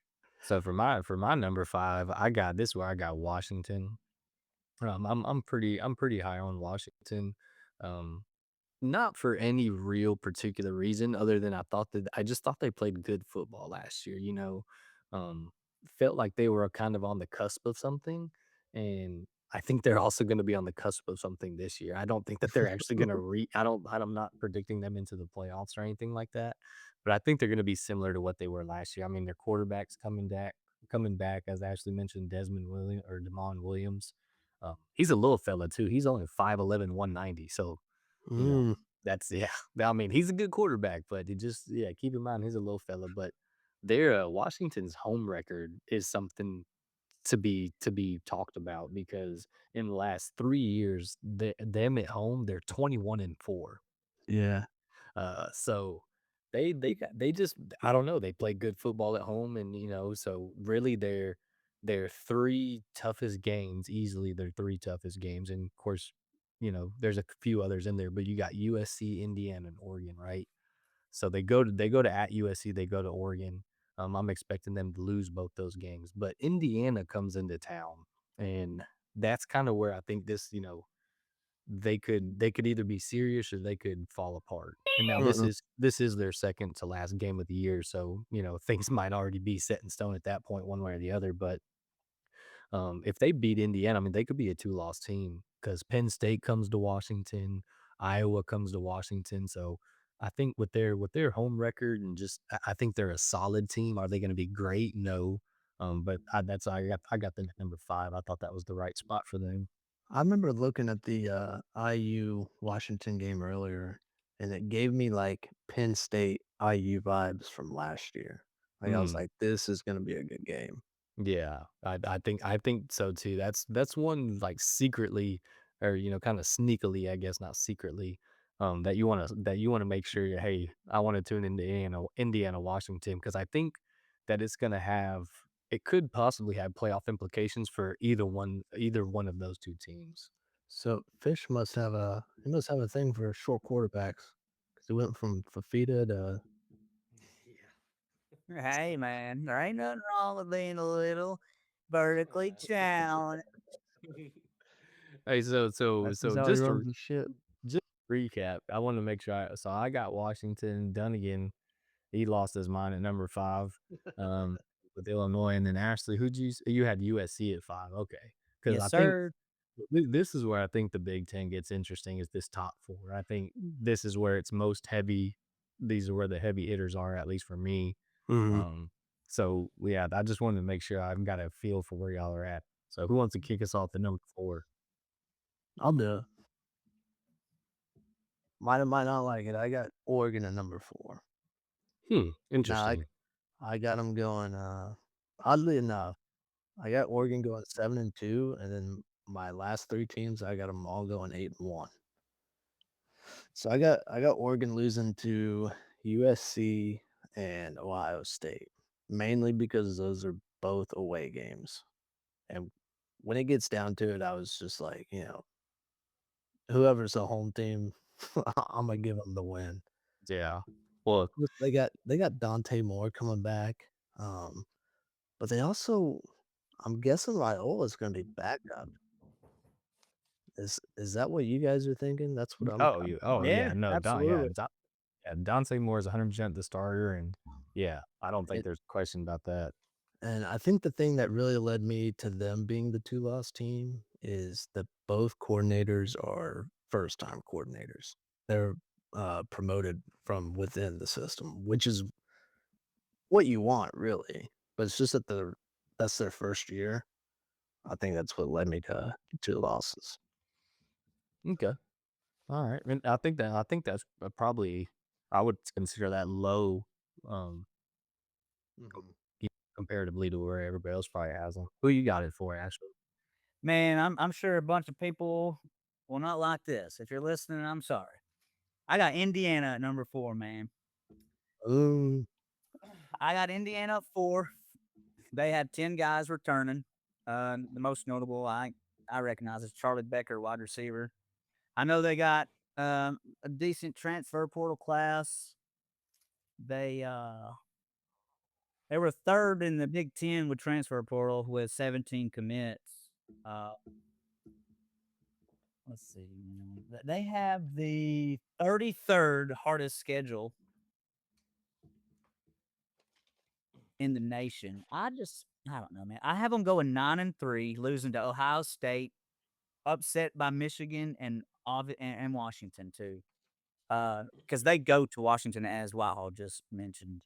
so for my number 5, I got this where I got Washington. I'm pretty high on Washington. Um, Not for any real particular reason other than I just thought they played good football last year, you know? Um, Felt like they were kind of on the cusp of something, and I think they're also gonna be on the cusp of something this year. I don't think that they're actually gonna I'm not predicting them into the playoffs or anything like that, but I think they're gonna be similar to what they were last year. I mean, their quarterback's coming back, as Ashley mentioned, Desmond Williams or Damon Williams. He's a little fella too. He's only 5'11", 190, so you know, Mm, that's yeah. I mean, he's a good quarterback, but it just yeah, keep in mind he's a little fella. But their Washington's home record is something to be talked about because in the last 3 years, them at home they're 21-4. yeah. So they just I don't know, they play good football at home and, so really their 3 toughest games, easily their 3 toughest games, and of course, there's a few others in there, but you got USC, Indiana, and Oregon, right? So they go to at USC, they go to Oregon. I'm expecting them to lose both those games, but Indiana comes into town, and that's kinda where I think they could either be serious or they could fall apart. And now this Mm-mm. is this is their second to last game of the year, so, things might already be set in stone at that point one way or the other, but, if they beat Indiana, I mean, they could be a two-loss team because Penn State comes to Washington, Iowa comes to Washington, so I think with their home record and just I think they're a solid team. Are they gonna be great? No, but I got them at number 5. I thought that was the right spot for them. I remember looking at the IU Washington game earlier, and it gave me like Penn State IU vibes from last year. Like I was Mm. like, this is gonna be a good game. Yeah, I think so too. That's one like secretly or kind of sneakily, I guess not secretly, that you wanna make sure, hey, I want to tune into Indiana Washington because I think that it could possibly have playoff implications for either one of those two teams. So Fish must have a thing for short quarterbacks because he went from Fafita to Hey, man, there ain't nothing wrong with being a little vertically challenged. Hey, so that's how he just runs to the ship. just recap, I want to make sure I got Washington done again. He lost his mind at number 5, um, with Illinois, and then Ashley, you had USC at 5, okay? Because Yes, I think sir. this is where I think the Big Ten gets interesting is this top 4. I think this is where it's most heavy. These are where the heavy hitters are, at least for me. Mhm. So yeah, I just wanted to make sure I've got a feel for where y'all are at. So who wants to kick us off the number 4? I'll do it. Might not like it. I got Oregon at number 4. Now Interesting. I got them going. Oddly enough, I got Oregon going 7-2, and then my last 3 teams, I got them all going 8-1. So I got Oregon losing to USC and Ohio State, mainly because those are both away games. And when it gets down to it, I was just like, whoever's the home team, I'm gonna give them the win. Yeah. Well, Plus, they got Dante Moore coming back, but they also, I'm guessing Raiola's gonna be back up. Is that what you guys are thinking? That's what I'm kinda Yeah, yeah, no, absolutely. Dante Moore is 100% the starter, and yeah, I don't think and there's a question about that. and I think the thing that really led me to them being the 2-loss team is that both coordinators are first-time coordinators. They're, promoted from within the system, which is what you want, really, but it's just that that's their first year. I think that's what led me to 2 losses. Okay. All right. And I think that's probably I would consider that low, um, Mhm. comparatively to where everybody else probably has them. Who you got it for, Ashley? Man, I'm sure a bunch of people will not like this. If you're listening, I'm sorry. I got Indiana at number 4, man. Ooh. I got Indiana at 4. They had 10 guys returning. The most notable I recognize is Charlie Becker, wide receiver. I know they got a decent transfer portal class. They uh they were third in the Big Ten with transfer portal with 17 commits. Uh, let's see, they have the 33rd hardest schedule in the nation. I don't know, man. I have them going 9-3, losing to Ohio State, upset by Michigan and Washington too. Because they go to Washington as Whitehall just mentioned.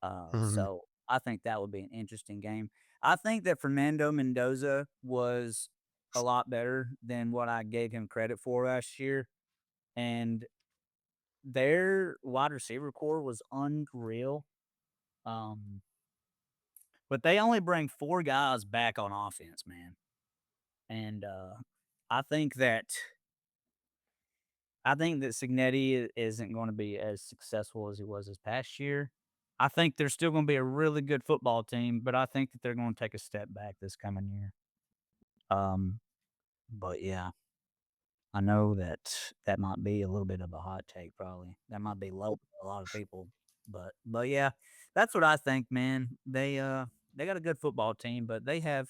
Mhm. So I think that would be an interesting game. I think that Fernando Mendoza was a lot better than what I gave him credit for last year, and their wide receiver core was unreal. Um, but they only bring 4 guys back on offense, man, and I think that I think that Signetti isn't going to be as successful as he was this past year. I think they're still going to be a really good football team, but I think that they're going to take a step back this coming year. Um, but yeah, I know that that might be a little bit of a hot take, probably. That might be low for a lot of people, but yeah, that's what I think, man. They got a good football team, but they have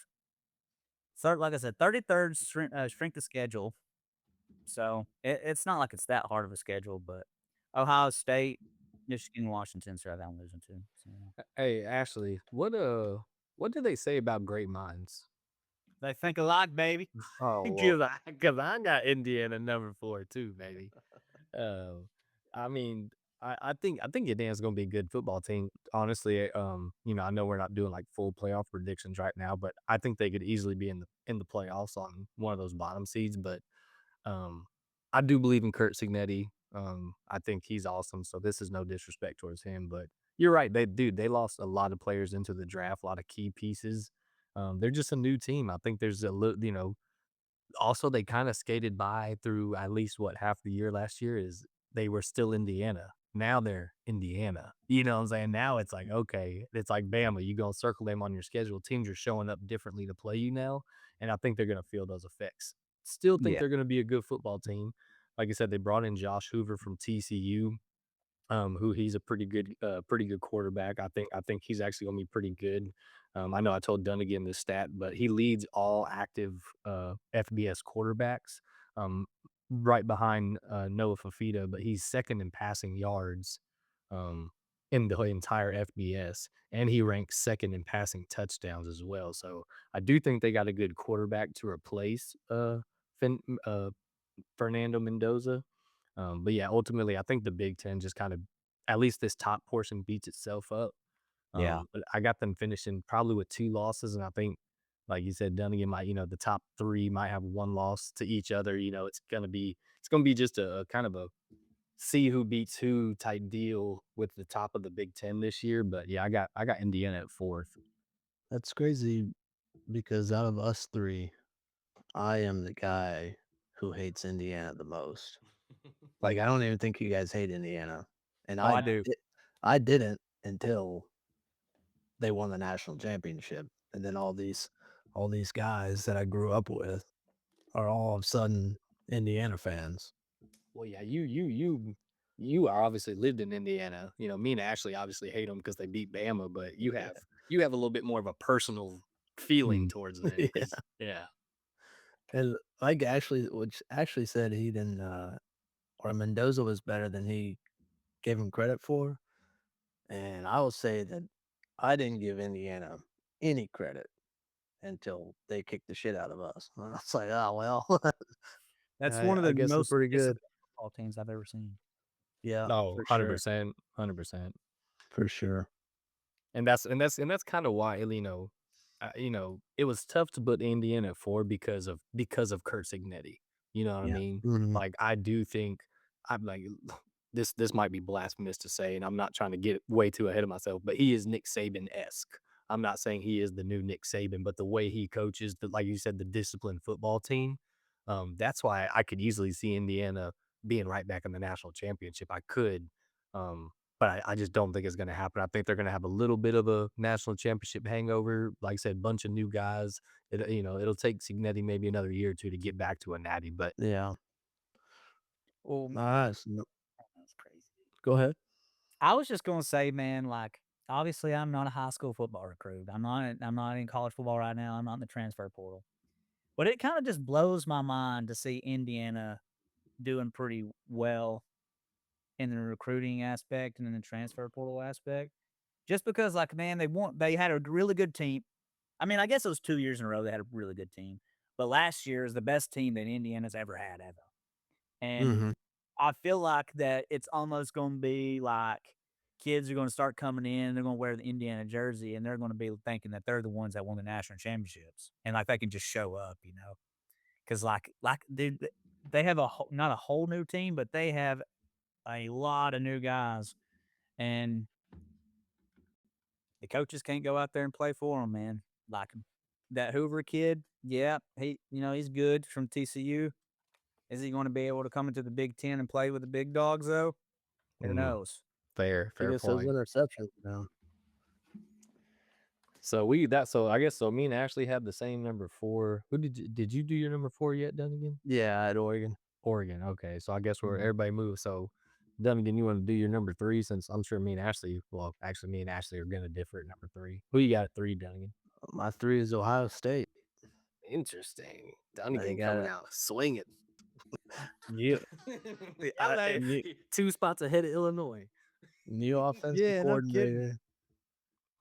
like I said, 33rd strength of schedule. So it's not like it's that hard of a schedule, but Ohio State, Michigan, Washington's who I'm losing to. So yeah. Hey, Ashley, what do they say about great minds? They think alike, baby. Oh, well, Cause I got Indiana number 4 too, baby. Uh, I mean, I think Indiana's gonna be a good football team. Honestly, I know we're not doing like full playoff predictions right now, but I think they could easily be in the playoffs on one of those bottom seeds. But um, I do believe in Kurt Signetti. I think he's awesome. So this is no disrespect towards him, but you're right. They lost a lot of players into the draft, a lot of key pieces. They're just a new team. I think there's a little, also, they kinda skated by through at least what, half the year last year is they were still Indiana. Now they're Indiana. You know what I'm saying? Now it's like, okay, it's like Bama, you gonna circle them on your schedule. Teams are showing up differently to play you now, and I think they're gonna feel those effects. Still think Yeah, they're gonna be a good football team. Like I said, they brought in Josh Hoover from TCU, who he's a pretty good quarterback. I think he's actually gonna be pretty good. I know I told Dunnigan this stat, but he leads all active FBS quarterbacks, um, right behind Noah Fafita, but he's second in passing yards um, in the entire FBS, and he ranks second in passing touchdowns as well. So I do think they got a good quarterback to replace Fin, Fernando Mendoza. But yeah, ultimately, I think the Big Ten just kind of, at least this top portion, beats itself up. yeah, But I got them finishing probably with 2 losses, and I think, like you said, Dunnigan might, the top 3 might have 1 loss to each other. It's gonna be just a kind of a see who beats who type deal with the top of the Big Ten this year. But yeah, I got Indiana at fourth. that's crazy because out of us 3, I am the guy who hates Indiana the most. Like, I don't even think you guys hate Indiana, and Oh, I do. I didn't until they won the national championship, and then all these guys that I grew up with are all of a sudden Indiana fans. Well, yeah, you are obviously lived in Indiana. Me and Ashley obviously hate them because they beat Bama, but you Yeah. have you have a little bit more of a personal feeling Mm. towards them Yeah, because yeah. and like Ashley said he didn't, or Mendoza was better than he gave him credit for, and I will say that I didn't give Indiana any credit until they kicked the shit out of us. I was like, "Oh, well, that's I one of I the guess they're most pretty good." disciplined football teams I've ever seen. Yeah, No, for sure, 100%, 100%. for sure. And that's kind of why, it was tough to put Indiana at 4 because of Kurt Signetti. You know what I Yeah. mean? Mhm. Like, I do think I'm like this might be blasphemous to say, and I'm not trying to get way too ahead of myself, but he is Nick Saban-esque. I'm not saying he is the new Nick Saban, but the way he coaches, like you said, the disciplined football team, that's why I could easily see Indiana being right back in the national championship. I could, but I just don't think it's going to happen. I think they're going to have a little bit of a national championship hangover. Like I said, bunch of new guys. It'll take Signetti maybe another year or two to get back to a natty. But Yeah. Well, Nice. that's crazy. Go ahead. I was just gonna say, man, like, obviously, I'm not a high school football recruit. I'm not in college football right now. I'm not in the transfer portal. But it kinda just blows my mind to see Indiana doing pretty well in the recruiting aspect and in the transfer portal aspect. Just because, like, man, they had a really good team. I mean, I guess it was 2 years in a row they had a really good team, but last year is the best team that Indiana's ever had ever. And Mhm. I feel like that it's almost gonna be like kids are gonna start coming in, they're gonna wear the Indiana jersey, and they're gonna be thinking that they're the ones that won the national championships, and, like, they can just show up, you know? 'Cause, like, dude, they have not a whole new team, but they have a lot of new guys, and the coaches can't go out there and play for them, man. Like, that Hoover kid, yeah, he's good from TCU. Is he gonna be able to come into the Big 10 and play with the big dogs, though? Who mm, knows? He fair gets those point. interceptions now. So I guess so. Me and Ashley have the same number 4. Who did you do your number 4 yet, Dunnigan? Yeah, at Oregon. Oregon. Okay, so I guess where Mhm. everybody moves. So, Dunnigan, you want to do your number 3 since I'm sure me and Ashley. Well, actually, me and Ashley are gonna differ at number 3. Who you got at 3, Dunnigan? My 3 is Ohio State. Interesting. They Dunnigan got coming a out swinging. new LA, new 2 spots ahead of Illinois. new offensive Yeah, no kidding. coordinator.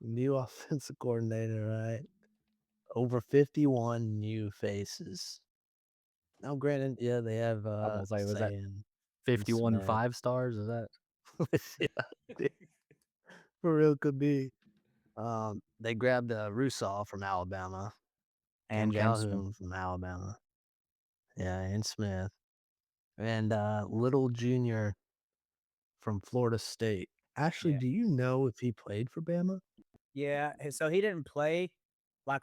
New offensive coordinator, right? Over 51 new faces. Now, granted, yeah, they have, I'm gonna say, was that Sam and 51 Smith. 5 stars? Is that? Yeah, for real could be. They grabbed, Russaw from Alabama, Cam And James Smith. Calhoun from Alabama. Yeah, and Smith. And, Little Jr. from Florida State. Ashley, Yeah. do you know if he played for Bama? Yeah, so he didn't play, like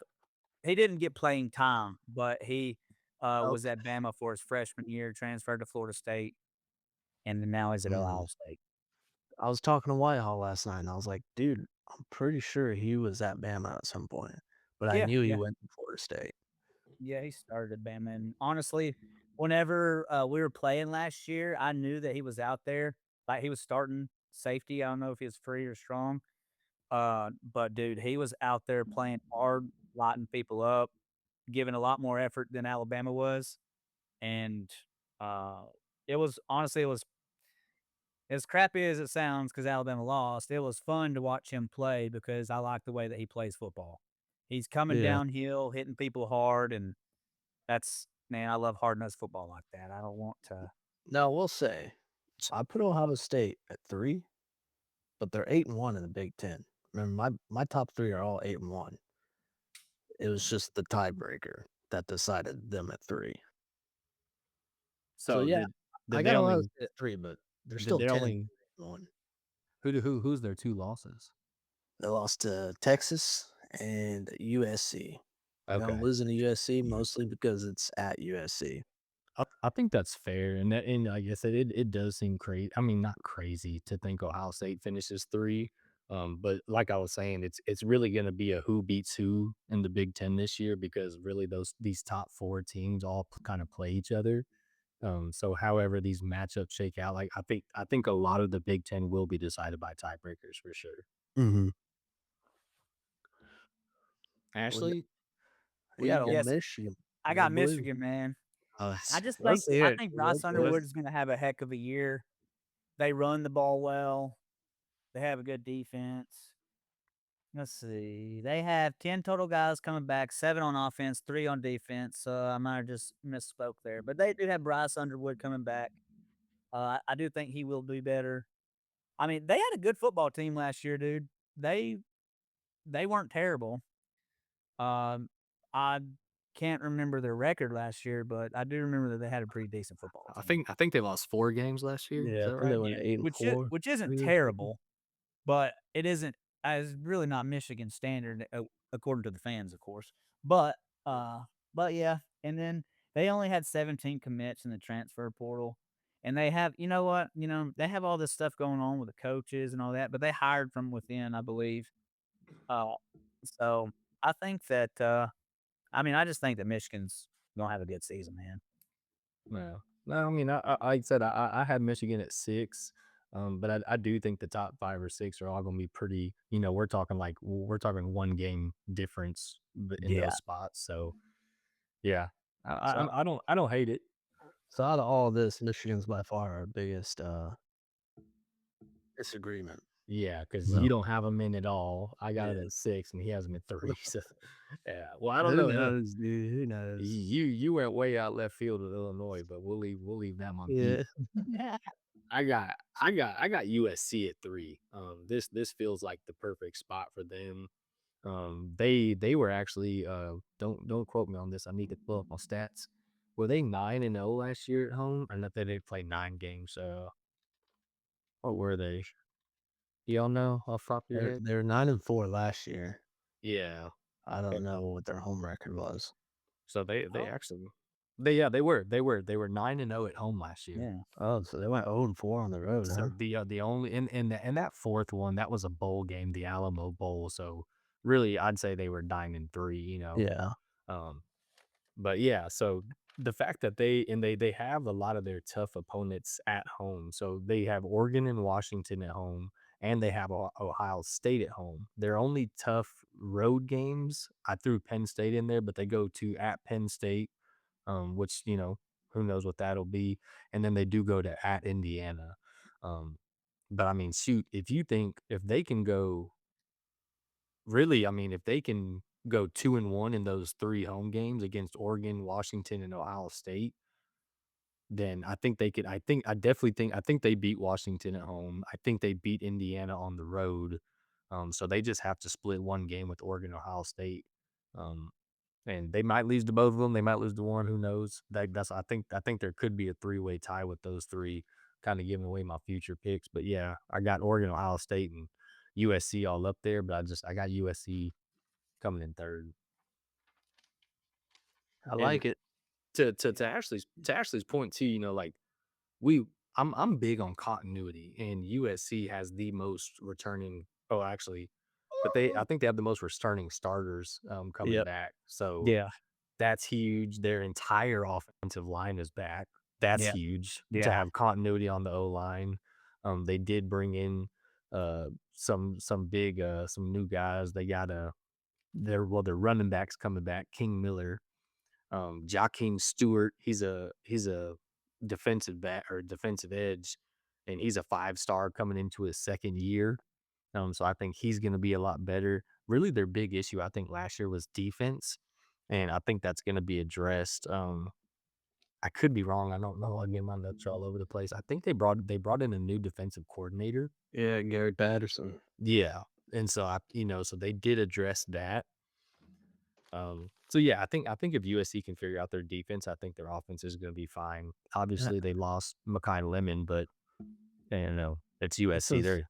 he didn't get playing time, but he, Oh, was at Bama for his freshman year, transferred to Florida State, and then now he's at mm. Ohio State. I was talking to Whitehall last night, and I was like, "Dude, I'm pretty sure he was at Bama at some point," but I Yeah, knew he yeah. went to Florida State. Yeah, he started at Bama, and honestly, whenever, we were playing last year, I knew that he was out there, like, he was starting safety. I don't know if he was free or strong, but dude, he was out there playing hard, lighting people up, giving a lot more effort than Alabama was, and, uh, it was honestly, it was as crappy as it sounds because Alabama lost, it was fun to watch him play because I like the way that he plays football. He's coming Yeah. downhill, hitting people hard, and that's man, I love hard-nosed football like that. I don't want to. Now, we'll say, I put Ohio State at 3, but they're 8-1 in the Big 10. Remember, my top 3 are all 8-1. It was just the tiebreaker that decided them at 3. So, So yeah, I did they got Ohio only State at 3, but they're did still they 10 and only 1. who's their 2 losses? They lost to Texas and USC. I'm Okay. losing to USC mostly because it's at USC. I think that's fair, and like I said, it does seem crazy. I mean, not crazy to think Ohio State finishes 3, but like I was saying, it's really gonna be a who beats who in the Big Ten this year because really these top 4 teams all kind of play each other. So however these matchups shake out, like I think a lot of the Big Ten will be decided by tiebreakers for sure. Mhm. We Ashley, we what do you got got? Ole Yes, Miss, you I Go got blue. Michigan, man. Oh, I just think let's hear I it. think Let's Bryce hear it. Underwood is gonna have a heck of a year. They run the ball well. They have a good defense. Let's see. They have 10 total guys coming back, 7 on offense, 3 on defense. So I might have just misspoke there. But they do have Bryce Underwood coming back. I do think he will do better. I mean, they had a good football team last year, dude. They they weren't terrible. Um, I can't remember their record last year, but I do remember that they had a pretty decent football I team. think I think they lost 4 games last year. Is Yeah, I that think they right? went Yeah, 8 and 4. which isn't 3 or something. terrible, but it isn't It's really not Michigan standard, according to the fans, of course. But uh, but yeah, and then they only had 17 commits in the transfer portal, and they have, you know what, they have all this stuff going on with the coaches and all that, but they hired from within, I believe. Uh, so I think that I mean, I just think that Michigan's gonna have a good season, man. No, no, I mean, like I said, I had Michigan at 6, but I do think the top 5 or 6 are all gonna be pretty, we're talking like we're talking 1 game difference in those Yeah. spots. So yeah, So I don't hate it. so out of all this, Michigan's by far our biggest disagreement. Yeah, because you Well, don't have them in at all. I got it yeah. at 6, and he has them at 3. So yeah, well, I don't Who know. knows, dude? Who knows? You went way out left field with Illinois, but we'll leave them on Pete. Yeah. I got USC at 3. This feels like the perfect spot for them. They were actually don't quote me on this. I need to pull up my stats. Were they 9-0 last year at home? Or not? They didn't play 9 games. What were they? Y'all know off the top of your They're head? they're 9-4 last year. Yeah. I Okay. don't know what their home record was. So they Oh, actually they were 9-0 at home last year. yeah. Oh, so they went 0-4 on the road, So huh? the only and that fourth one, that was a bowl game, the Alamo Bowl. So really, I'd say they were 9-3. Yeah. Um, but yeah, so the fact that they have a lot of their tough opponents at home. So they have Oregon and Washington at home, and they have Ohio State at home. Their only tough road games, I threw Penn State in there, but they go to at Penn State, which who knows what that'll be, and then they do go to at Indiana. Um, but I mean, shoot, if they can go really, I mean, if they can go 2-1 in those 3 home games against Oregon, Washington, and Ohio State, then I think they beat Washington at home. I think they beat Indiana on the road. So they just have to split 1 game with Oregon, Ohio State. Um, and they might lose to both of them. They might lose to one. Who knows? I think there could be a 3-way tie with those 3, kind of giving away my future picks. But yeah, I got Oregon, Ohio State, and USC all up there. But I got USC coming in 3rd. I And like it. to Ashley's point too, like we I'm big on continuity, and USC has the most returning. Oh, actually, but I think they have the most returning starters coming Yep. back. So Yeah. that's huge. Their entire offensive line is back. That's Yeah. huge to Yeah. have continuity on the O line. They did bring in some big some new guys. They got their running backs coming back. King Miller, Jakeem Stewart. He's a defensive back or defensive edge, and he's a 5-star coming into his 2nd year. So I think he's going to be a lot better. Really, their big issue I think last year was defense, and I think that's going to be addressed. I could be wrong. I don't know. Again, my notes are all over the place. I think they brought in a new defensive coordinator. Yeah, Gary Patterson. Yeah, and so so they did address that. So yeah, I think if USC can figure out their defense, I think their offense is going to be fine. Yeah. Obviously, they lost Makai Lemon, but it's It's USC. those They're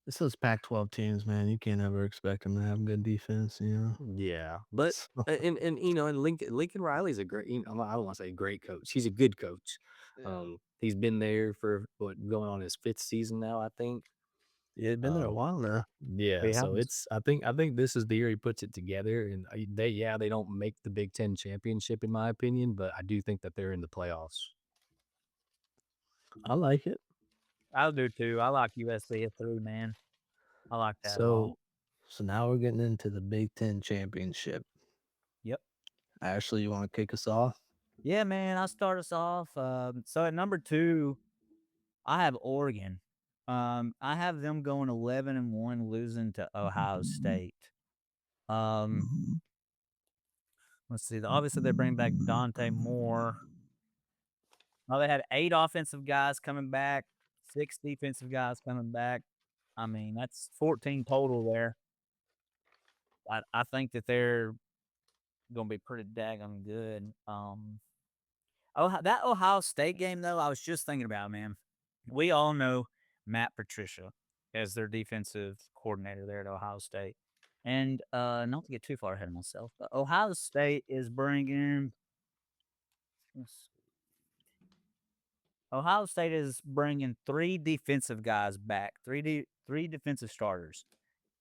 it's those Pac-12 teams, man. You can't ever expect them to have good defense, you know? Yeah, but So, and Lincoln Riley's a great. I don't want to say great coach. He's a good coach. yeah. He's been there for going on his 5th season now, I think. Yeah, it's been there a Um, while now. yeah, We have so I think this is the year he puts it together, and they don't make the Big Ten championship in my opinion, but I do think that they're in the playoffs. I like it. I'll do too. I like USC at 3, man. I like that a lot. So so now we're getting into the Big Ten championship. Yep. Ashley, you want to kick us off? Yeah, man. I'll start us off. So at number 2, I have Oregon. I have them going 11-1, losing to Ohio State. Um, let's see. Obviously, they bring back Dante Moore. Well, they had 8 offensive guys coming back, 6 defensive guys coming back. I mean, that's 14 total there. I think that they're gonna be pretty daggone good. That Ohio State game though, I was just thinking about, man. We all know Matt Patricia as their defensive coordinator there at Ohio State. And not to get too far ahead of myself, but Ohio State is bringing. let's- Ohio State is bringing three defensive guys back, three defensive starters,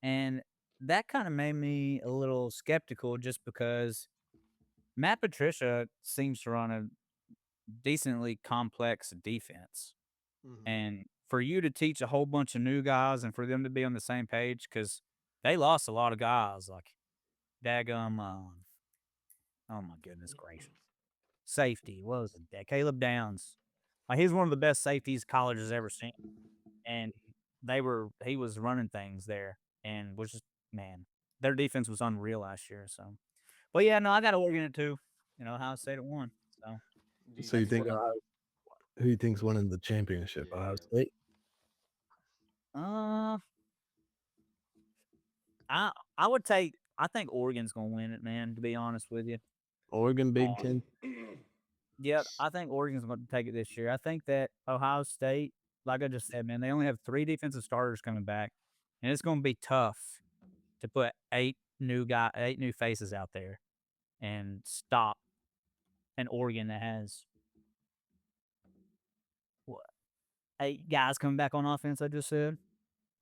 and that kind of made me a little skeptical, just because Matt Patricia seems to run a decently complex defense. Mhm. And for you to teach a whole bunch of new guys and for them to be on the same page, because they lost a lot of guys, like Dagum, oh my goodness gracious, safety, what was it? Caleb Downs. Like, he's one of the best safeties college has ever seen, and he was running things there, and was just, man, their defense was unreal last year. So, but yeah, no, I got Oregon at two. Ohio State at one. So Do you So you that's think think what. who you think's winning the championship? Ohio Yeah. State? Uh, I I would take. I think Oregon's gonna win it, man. To be honest with you. Oregon Big Uh, 10? yeah, I think Oregon's going to take it this year. I think that Ohio State, like I just said, man, they only have three defensive starters coming back, and it's going to be tough to put eight new faces out there and stop an Oregon that has what, eight guys coming back on offense. I just said,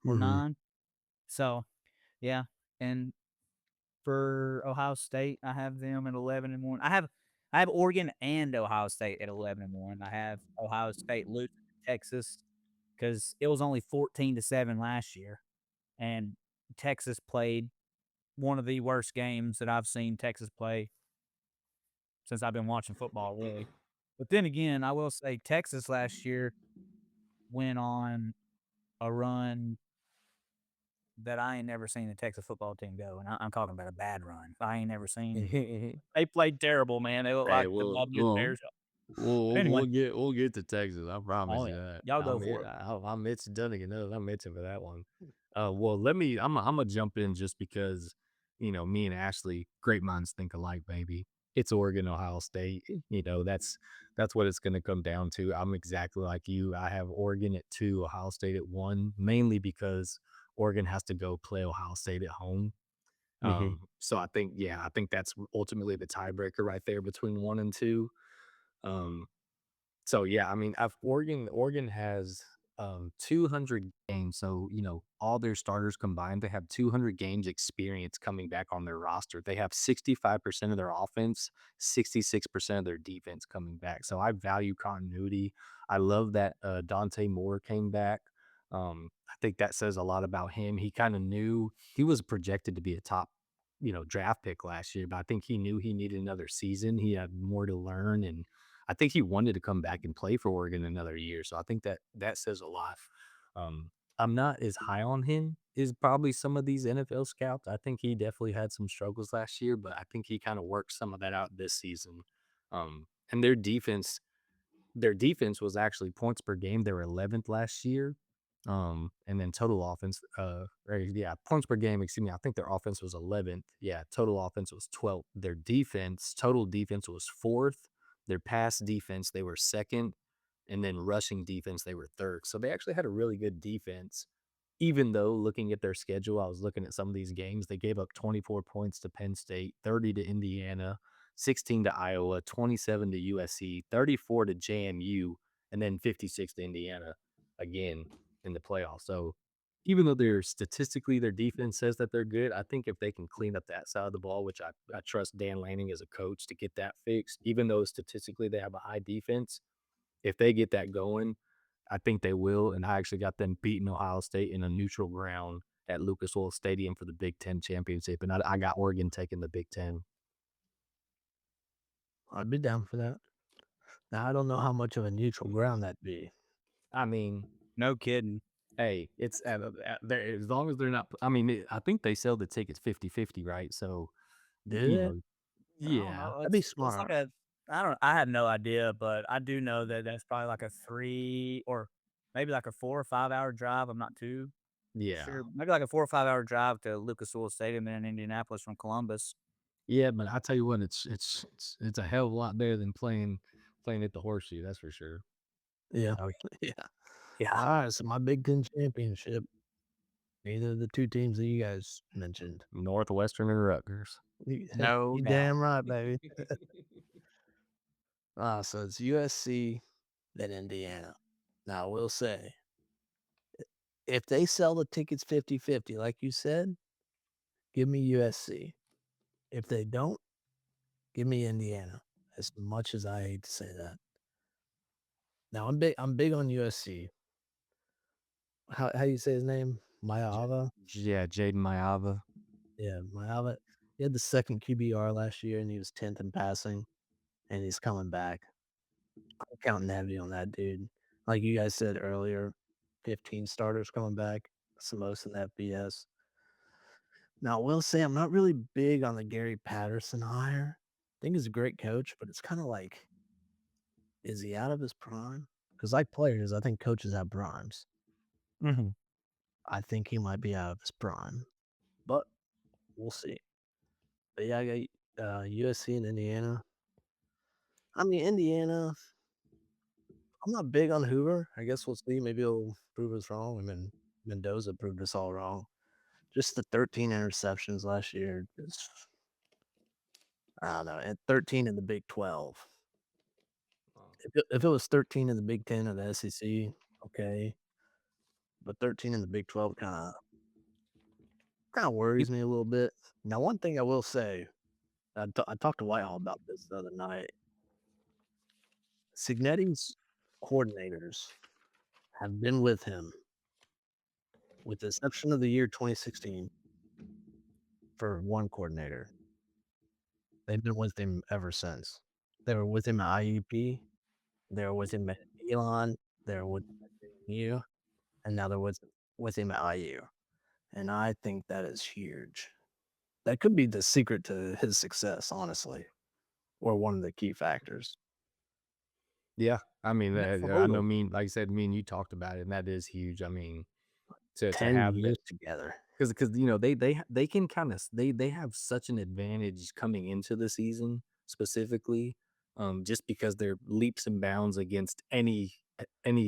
or Mhm. nine. So yeah, and for Ohio State, I have them at 11-1. I have Oregon and Ohio State at 11-1. I have Ohio State losing to Texas because it was only 14-7 last year, and Texas played one of the worst games that I've seen Texas play since I've been watching football, really. But then again, I will say Texas last year went on a run that I ain't never seen the Texas football team go, and I'm talking about a bad run. I ain't never seen. Hey, They played terrible, man. They looked like the we'll Buccaneers we'll Bears. we'll But we'll anyway, we'll get to Texas. I promise oh you yeah, that. y'all go for it. I'm Mitch Dunnigan. I'm itching for that one. Well, let me. I'm gonna jump in just because me and Ashley, great minds think alike, baby. It's Oregon, Ohio State. That's what it's gonna come down to. I'm exactly like you. I have Oregon at 2, Ohio State at 1, mainly because Oregon has to go play Ohio State at home. Mhm. So I think that's ultimately the tiebreaker right there between 1 and 2. Um, so yeah, I mean, Oregon has 200 games. So, all their starters combined, they have 200 games experience coming back on their roster. They have 65% of their offense, 66% of their defense coming back. So I value continuity. I love that Dante Moore came back. I think that says a lot about him. He kind of knew he was projected to be a top, draft pick last year, but I think he knew he needed another season. He had more to learn, and I think he wanted to come back and play for Oregon another year. So I think that says a lot. Um, I'm not as high on him as probably some of these NFL scouts. I think he definitely had some struggles last year, but I think he kind of worked some of that out this season. And their defense was actually points per game. They were 11th last year. And then total offense, or yeah, points per game, excuse me. I think their offense was 11th. Yeah, total offense was 12th. Their total defense was 4th. Their pass defense, they were 2nd. And then rushing defense, they were 3rd. So they actually had a really good defense. Even though looking at their schedule, I was looking at some of these games, they gave up 24 points to Penn State, 30 to Indiana, 16 to Iowa, 27 to USC, 34 to JMU, and then 56 to Indiana again in the playoffs. So even though their defense says that they're good, I think if they can clean up that side of the ball, which I trust Dan Lanning as a coach to get that fixed, even though statistically they have a high defense, if they get that going, I think they will. And I actually got them beating Ohio State in a neutral ground at Lucas Oil Stadium for the Big Ten championship. And I got Oregon taking the Big Ten. I'd be down for that. Now, I don't know how much of a neutral ground that'd be. I mean, No kidding. hey, it's as long as they're not. I mean, I think they sell the tickets 50-50, right? So, Do you they? know, I don't yeah. know. That'd be It's like smart. a. I don't. I have no idea, but I do know that that's probably like a 3 or maybe like a 4 or 5 hour drive. I'm not too Yeah. sure. Maybe like a 4 or 5 hour drive to Lucas Oil Stadium in Indianapolis from Columbus. Yeah, but I tell you what, it's a hell of a lot better than playing at the Horseshoe, that's for sure. Yeah. Oh Yeah. yeah. Alright, so my Big Ten championship. Neither of the two teams that you guys mentioned. Northwestern and Rutgers. No You doubt. damn right, baby. So it's USC, then Indiana. Now, I will say, if they sell the tickets 50-50, like you said, give me USC. If they don't, give me Indiana. As much as I hate to say that. Now, I'm big on USC. How you say his name? Mayava? Yeah, Jaden Mayava. Yeah, Mayava. He had the second QBR last year, and he was 10th in passing, and he's coming back. I'm counting heavy on that dude. Like you guys said earlier, 15 starters coming back. That's the most in FBS. Now, I will say I'm not really big on the Gary Patterson hire. I think he's a great coach, but it's kind of like, is he out of his prime? Because like players, I think coaches have primes. Mhm. I think he might be out of his prime, but we'll see. But yeah, I got USC and Indiana. I mean, Indiana, I'm not big on Hoover. I guess we'll see. Maybe he'll prove us wrong. I mean, Mendoza proved us all wrong. Just the 13 interceptions last year. Just, I don't know. And 13 in the Big 12. If it was 13 in the Big 10 or the SEC, okay. But 13 in the Big 12 kind of worries me a little bit. Now, one thing I will say, I talked to Whitehall about this the other night. Signetti's coordinators have been with him, with the exception of the year 2016, for one coordinator. They've been with him ever since. They were with him at IUP. They were with him at Elon. They were with him at JMU, and now they're with him at IU. And I think that is huge. That could be the secret to his success, honestly, or one of the key factors. Yeah, I mean, That's For I know. Vogel, Like I said, me and you talked about it, and that is huge. I mean, to 10 have that years together. because you know they can kind of they have such an advantage coming into the season specifically, just because they're leaps and bounds against any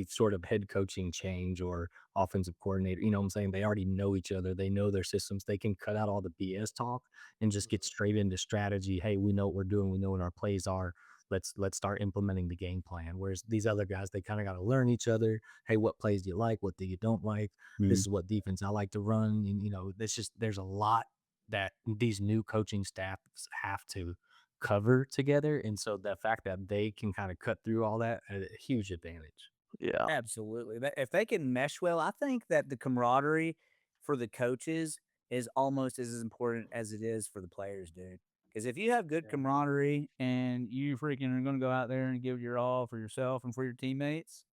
sort of head coaching change or offensive coordinator. You know what I'm saying? They already know each other. They know their systems. They can cut out all the BS talk and just get straight into strategy. Hey, we know what we're doing. We know what our plays are. Let's start implementing the game plan. Whereas these other guys, they kind of got to learn each other. Hey, what plays do you like? What do you don't like? This is what defense I like to run. And, you know, there's a lot that these new coaching staffs have to cover together. And so the fact that they can kind of cut through all that, a huge advantage. Yeah. Absolutely. If they can mesh well, I think that the camaraderie for the coaches is almost as important as it is for the players, dude. Because if you have good camaraderie and you freaking are going to go out there and give your all for yourself and for your teammates,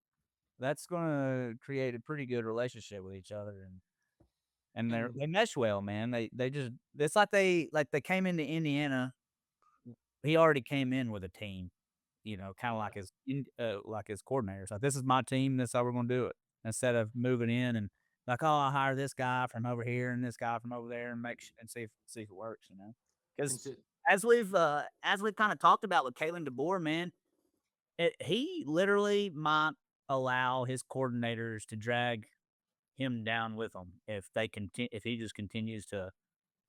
that's going to create a pretty good relationship with each other, and they mesh well, man. They just it's like they came into Indiana. He already came in with a team, you know, kinda like his coordinators. Like, "This is my team, this is how we're gonna do it." Instead of moving in and like, "Oh, I'll hire this guy from over here and this guy from over there and make and see if it works," you know? And Because to, as we've kinda talked about with Kalen DeBoer, man, he literally might allow his coordinators to drag him down with them if he just continues to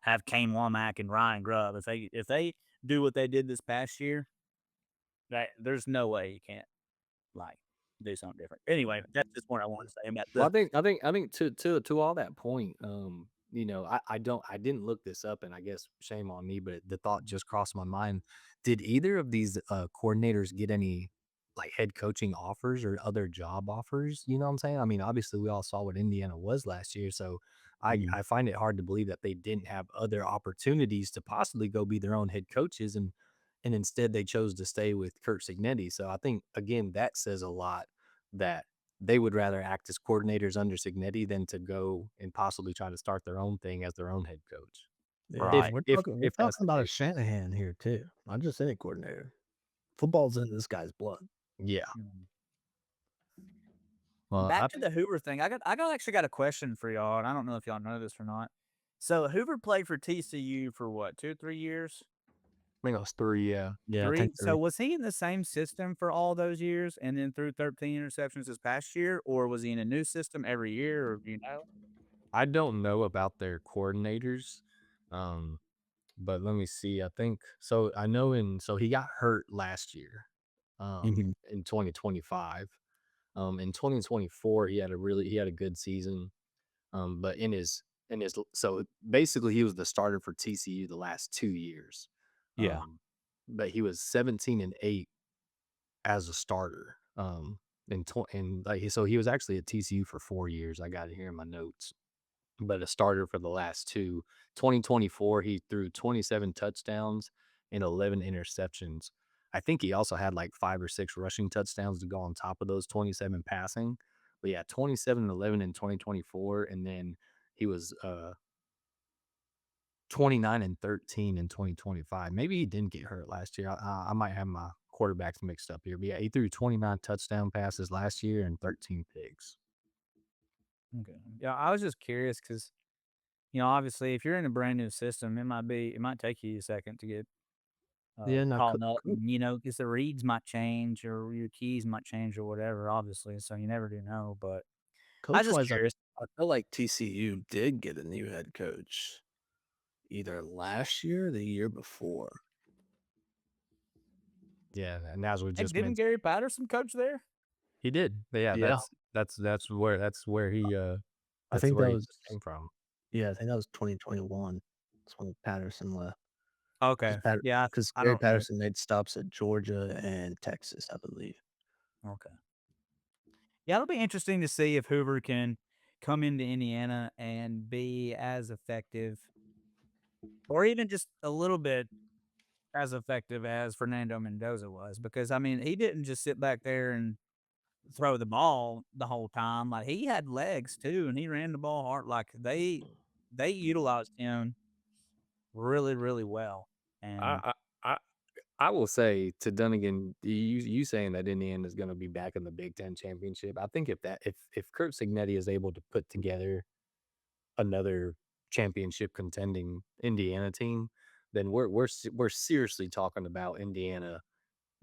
have Kane Womack and Ryan Grubb. If they do what they did this past year, that there's no way you can't, like, do something different. Anyway, that's just what I wanted to say about well, the I think to all that point, you know, I didn't look this up, and I guess shame on me, but the thought just crossed my mind. Did either of these coordinators get any like head coaching offers or other job offers? You know what I'm saying? I mean, obviously we all saw what Indiana was last year, so Mhm. I find it hard to believe that they didn't have other opportunities to possibly go be their own head coaches, and instead they chose to stay with Kurt Signetti. So I think again that says a lot that they would rather act as coordinators under Signetti than to go and possibly try to start their own thing as their own head coach. Yeah. If Right. We're if that's talking the about a case. Shanahan here too, not just any coordinator. Football's in this guy's blood. Yeah. Mhm. Well, I Back to think the Hoover thing, I actually got a question for y'all, and I don't know if y'all know this or not. So Hoover played for TCU for what, 2 or 3 years? it was 3, yeah. Yeah, I 3? think So 3. was he in the same system for all those years and then threw 13 interceptions this past year, or was he in a new system every year, or do you know? I don't know about their coordinators, um, but let me see. I think so. I know he got hurt last year, Mhm. in 2025. In 2024, he had a good season. But so basically he was the starter for TCU the last 2 years. Yeah. But he was 17-8 as a starter. And like so he was actually at TCU for 4 years. I got it here in my notes, but a starter for the last two. 2024, he threw 27 touchdowns and 11 interceptions. I think he also had like 5 or 6 rushing touchdowns to go on top of those 27 passing. But yeah, 27 and 11 in 2024. And then he was 29 and 13 in 2025. Maybe he didn't get hurt last year. I might have my quarterbacks mixed up here. But yeah, he threw 29 touchdown passes last year and 13 picks. Okay. Yeah, I was just curious because obviously, if you're in a brand new system, it might take you a second to get Yeah, no, caught up, and because the reads might change or your keys might change or whatever. Obviously, so you never do know. But I was coach just wise, curious. I feel like TCU did get a new head coach either last year or the year before. Yeah, and as we Hey, just didn't mentioned, Gary Patterson coach there? he did. Yeah, Yeah, I that's think where that he was just came from. yeah, I think that was 2021. That's when Patterson left Okay. Yeah, because I Gary don't remember. Patterson made stops at Georgia and Texas, I believe. Okay. Yeah, it'll be interesting to see if Hoover can come into Indiana and be as effective, or even just a little bit as effective as Fernando Mendoza was. Because I mean, he didn't just sit back there and throw the ball the whole time. Like he had legs too, and he ran the ball hard. Like they utilized him really, really well. And I I I I will say to Dunnigan, you saying that Indiana is going to be back in the Big Ten championship. I think if Kurt Signetti is able to put together another championship contending Indiana team, then we're seriously talking about Indiana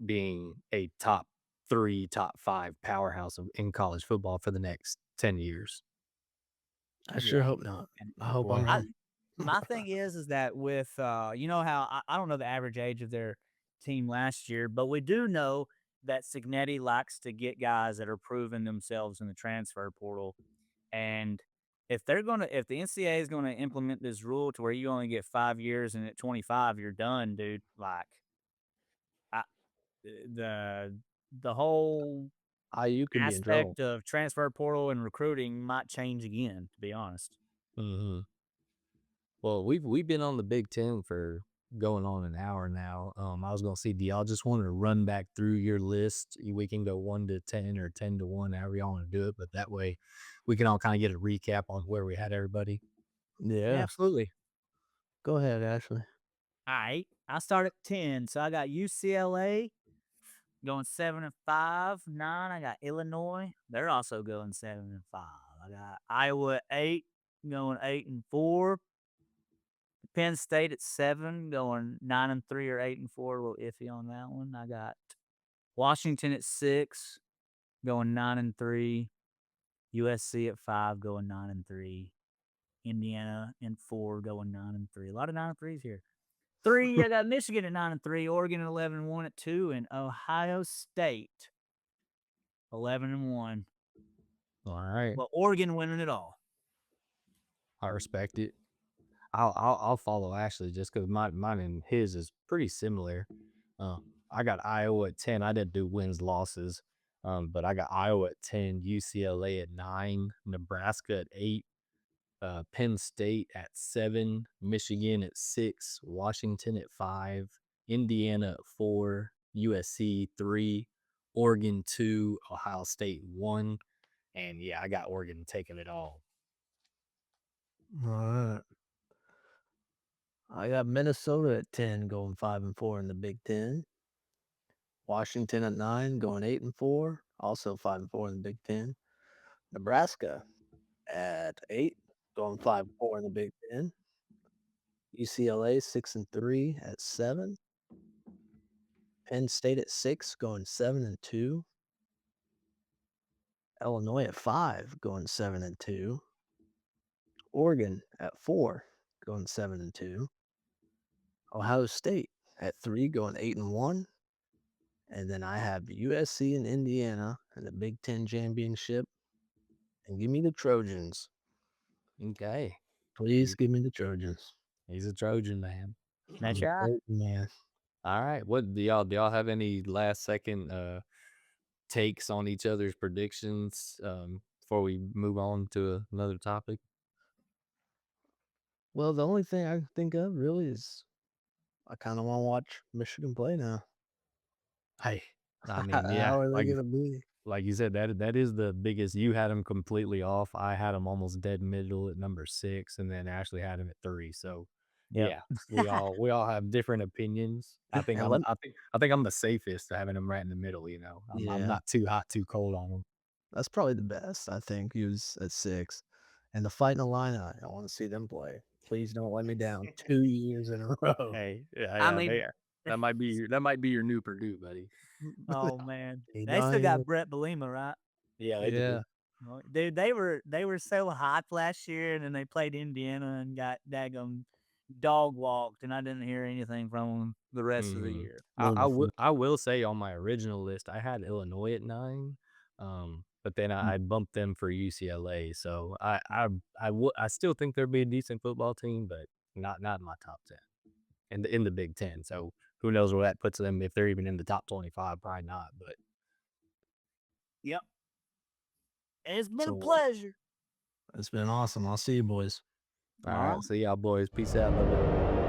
being a top three, top five powerhouse in college football for the next 10 years. I sure yeah, hope not. and I hope I'm Well, I wrong. my thing is that with how I don't know the average age of their team last year, but we do know that Signetti likes to get guys that are proving themselves in the transfer portal. And if the NCAA is gonna implement this rule to where you only get 5 years and at 25 you're done, dude, like I the whole IU could be in trouble. aspect of transfer portal and recruiting might change again, to be honest. mhm. Well, we've been on the Big Ten for going on an hour now. I was gonna see, do y'all just want to run back through your list? We can go 1 to 10 or 10 to 1, however y'all want to do it. But that way, we can all kind of get a recap on where we had everybody. Yeah, Yeah. absolutely. Go ahead, Ashley. Alright, I start at 10, so I got UCLA going 7-5, 9, I got Illinois, they're also going 7-5. I got Iowa at 8, going 8-4, Penn State at 7, going 9-3 or 8-4, a little iffy on that one. I got Washington at 6, going 9-3, USC at 5, going 9-3, Indiana and 4, going 9-3. A lot of 9-3s here. 3, I got Michigan at 9-3, Oregon at 11-1 at 2, and Ohio State 11-1. All right, Well, Oregon winning it all. I respect it. I'll follow Ashley just because mine and his is pretty similar. I got Iowa at 10. I didn't do wins losses, but I got Iowa at 10, UCLA at 9, Nebraska at 8, Penn State at 7, Michigan at 6, Washington at 5, Indiana at 4, USC 3, Oregon 2, Ohio State 1, and yeah, I got Oregon taking it all. All right. I got Minnesota at 10, going 5-4 in the Big Ten. Washington at 9, going 8-4, also 5-4 in the Big Ten. Nebraska at 8, going 5-4 in the Big Ten. UCLA 6-3 at 7. Penn State at 6, going 7-2. Illinois at 5, going 7-2. Oregon at 4, going 7-2. Ohio State at 3, going 8-1. And then I have USC and Indiana in the Big Ten championship. And give me the Trojans. Okay. Please give me the Trojans. He's a Trojan, man. That's I'm a right. Trojan man. All right. What do y'all have any last second takes on each other's predictions before we move on to another topic? Well, the only thing I can think of really is I kind of want to watch Michigan play now. Hey, I mean, yeah, How are they gonna be? like you said, that is the biggest. You had them completely off. I had them almost dead middle at number 6, and then Ashley had them at 3. So, Yep. yeah, we all have different opinions. I think And I'm let I think I'm the safest having them right in the middle. I'm yeah, not too hot, too cold on them. that's probably the best. I think he was at 6, and the fight in the line. I want to see them play. Please don't let me down 2 years in a row. Hey, yeah, I yeah, mean, that might be your new Purdue, buddy. oh man, He they still dying. got Brett Belima, right? Yeah, they do. Yeah, Oh, dude, they were so hyped last year, and then they played Indiana and got daggum dog walked, and I didn't hear anything from them the rest of the Mhm. year. wonderful. I will say on my original list, I had Illinois at 9, but then I bumped them for UCLA. So I still think they'll be a decent football team, but not in my top 10 in the Big Ten. So who knows where that puts them if they're even in the top 25? Probably not. But Yep, it's been a So pleasure. it's been awesome. I'll see you boys. all All right, right. see y'all boys. Peace out. Love y'all.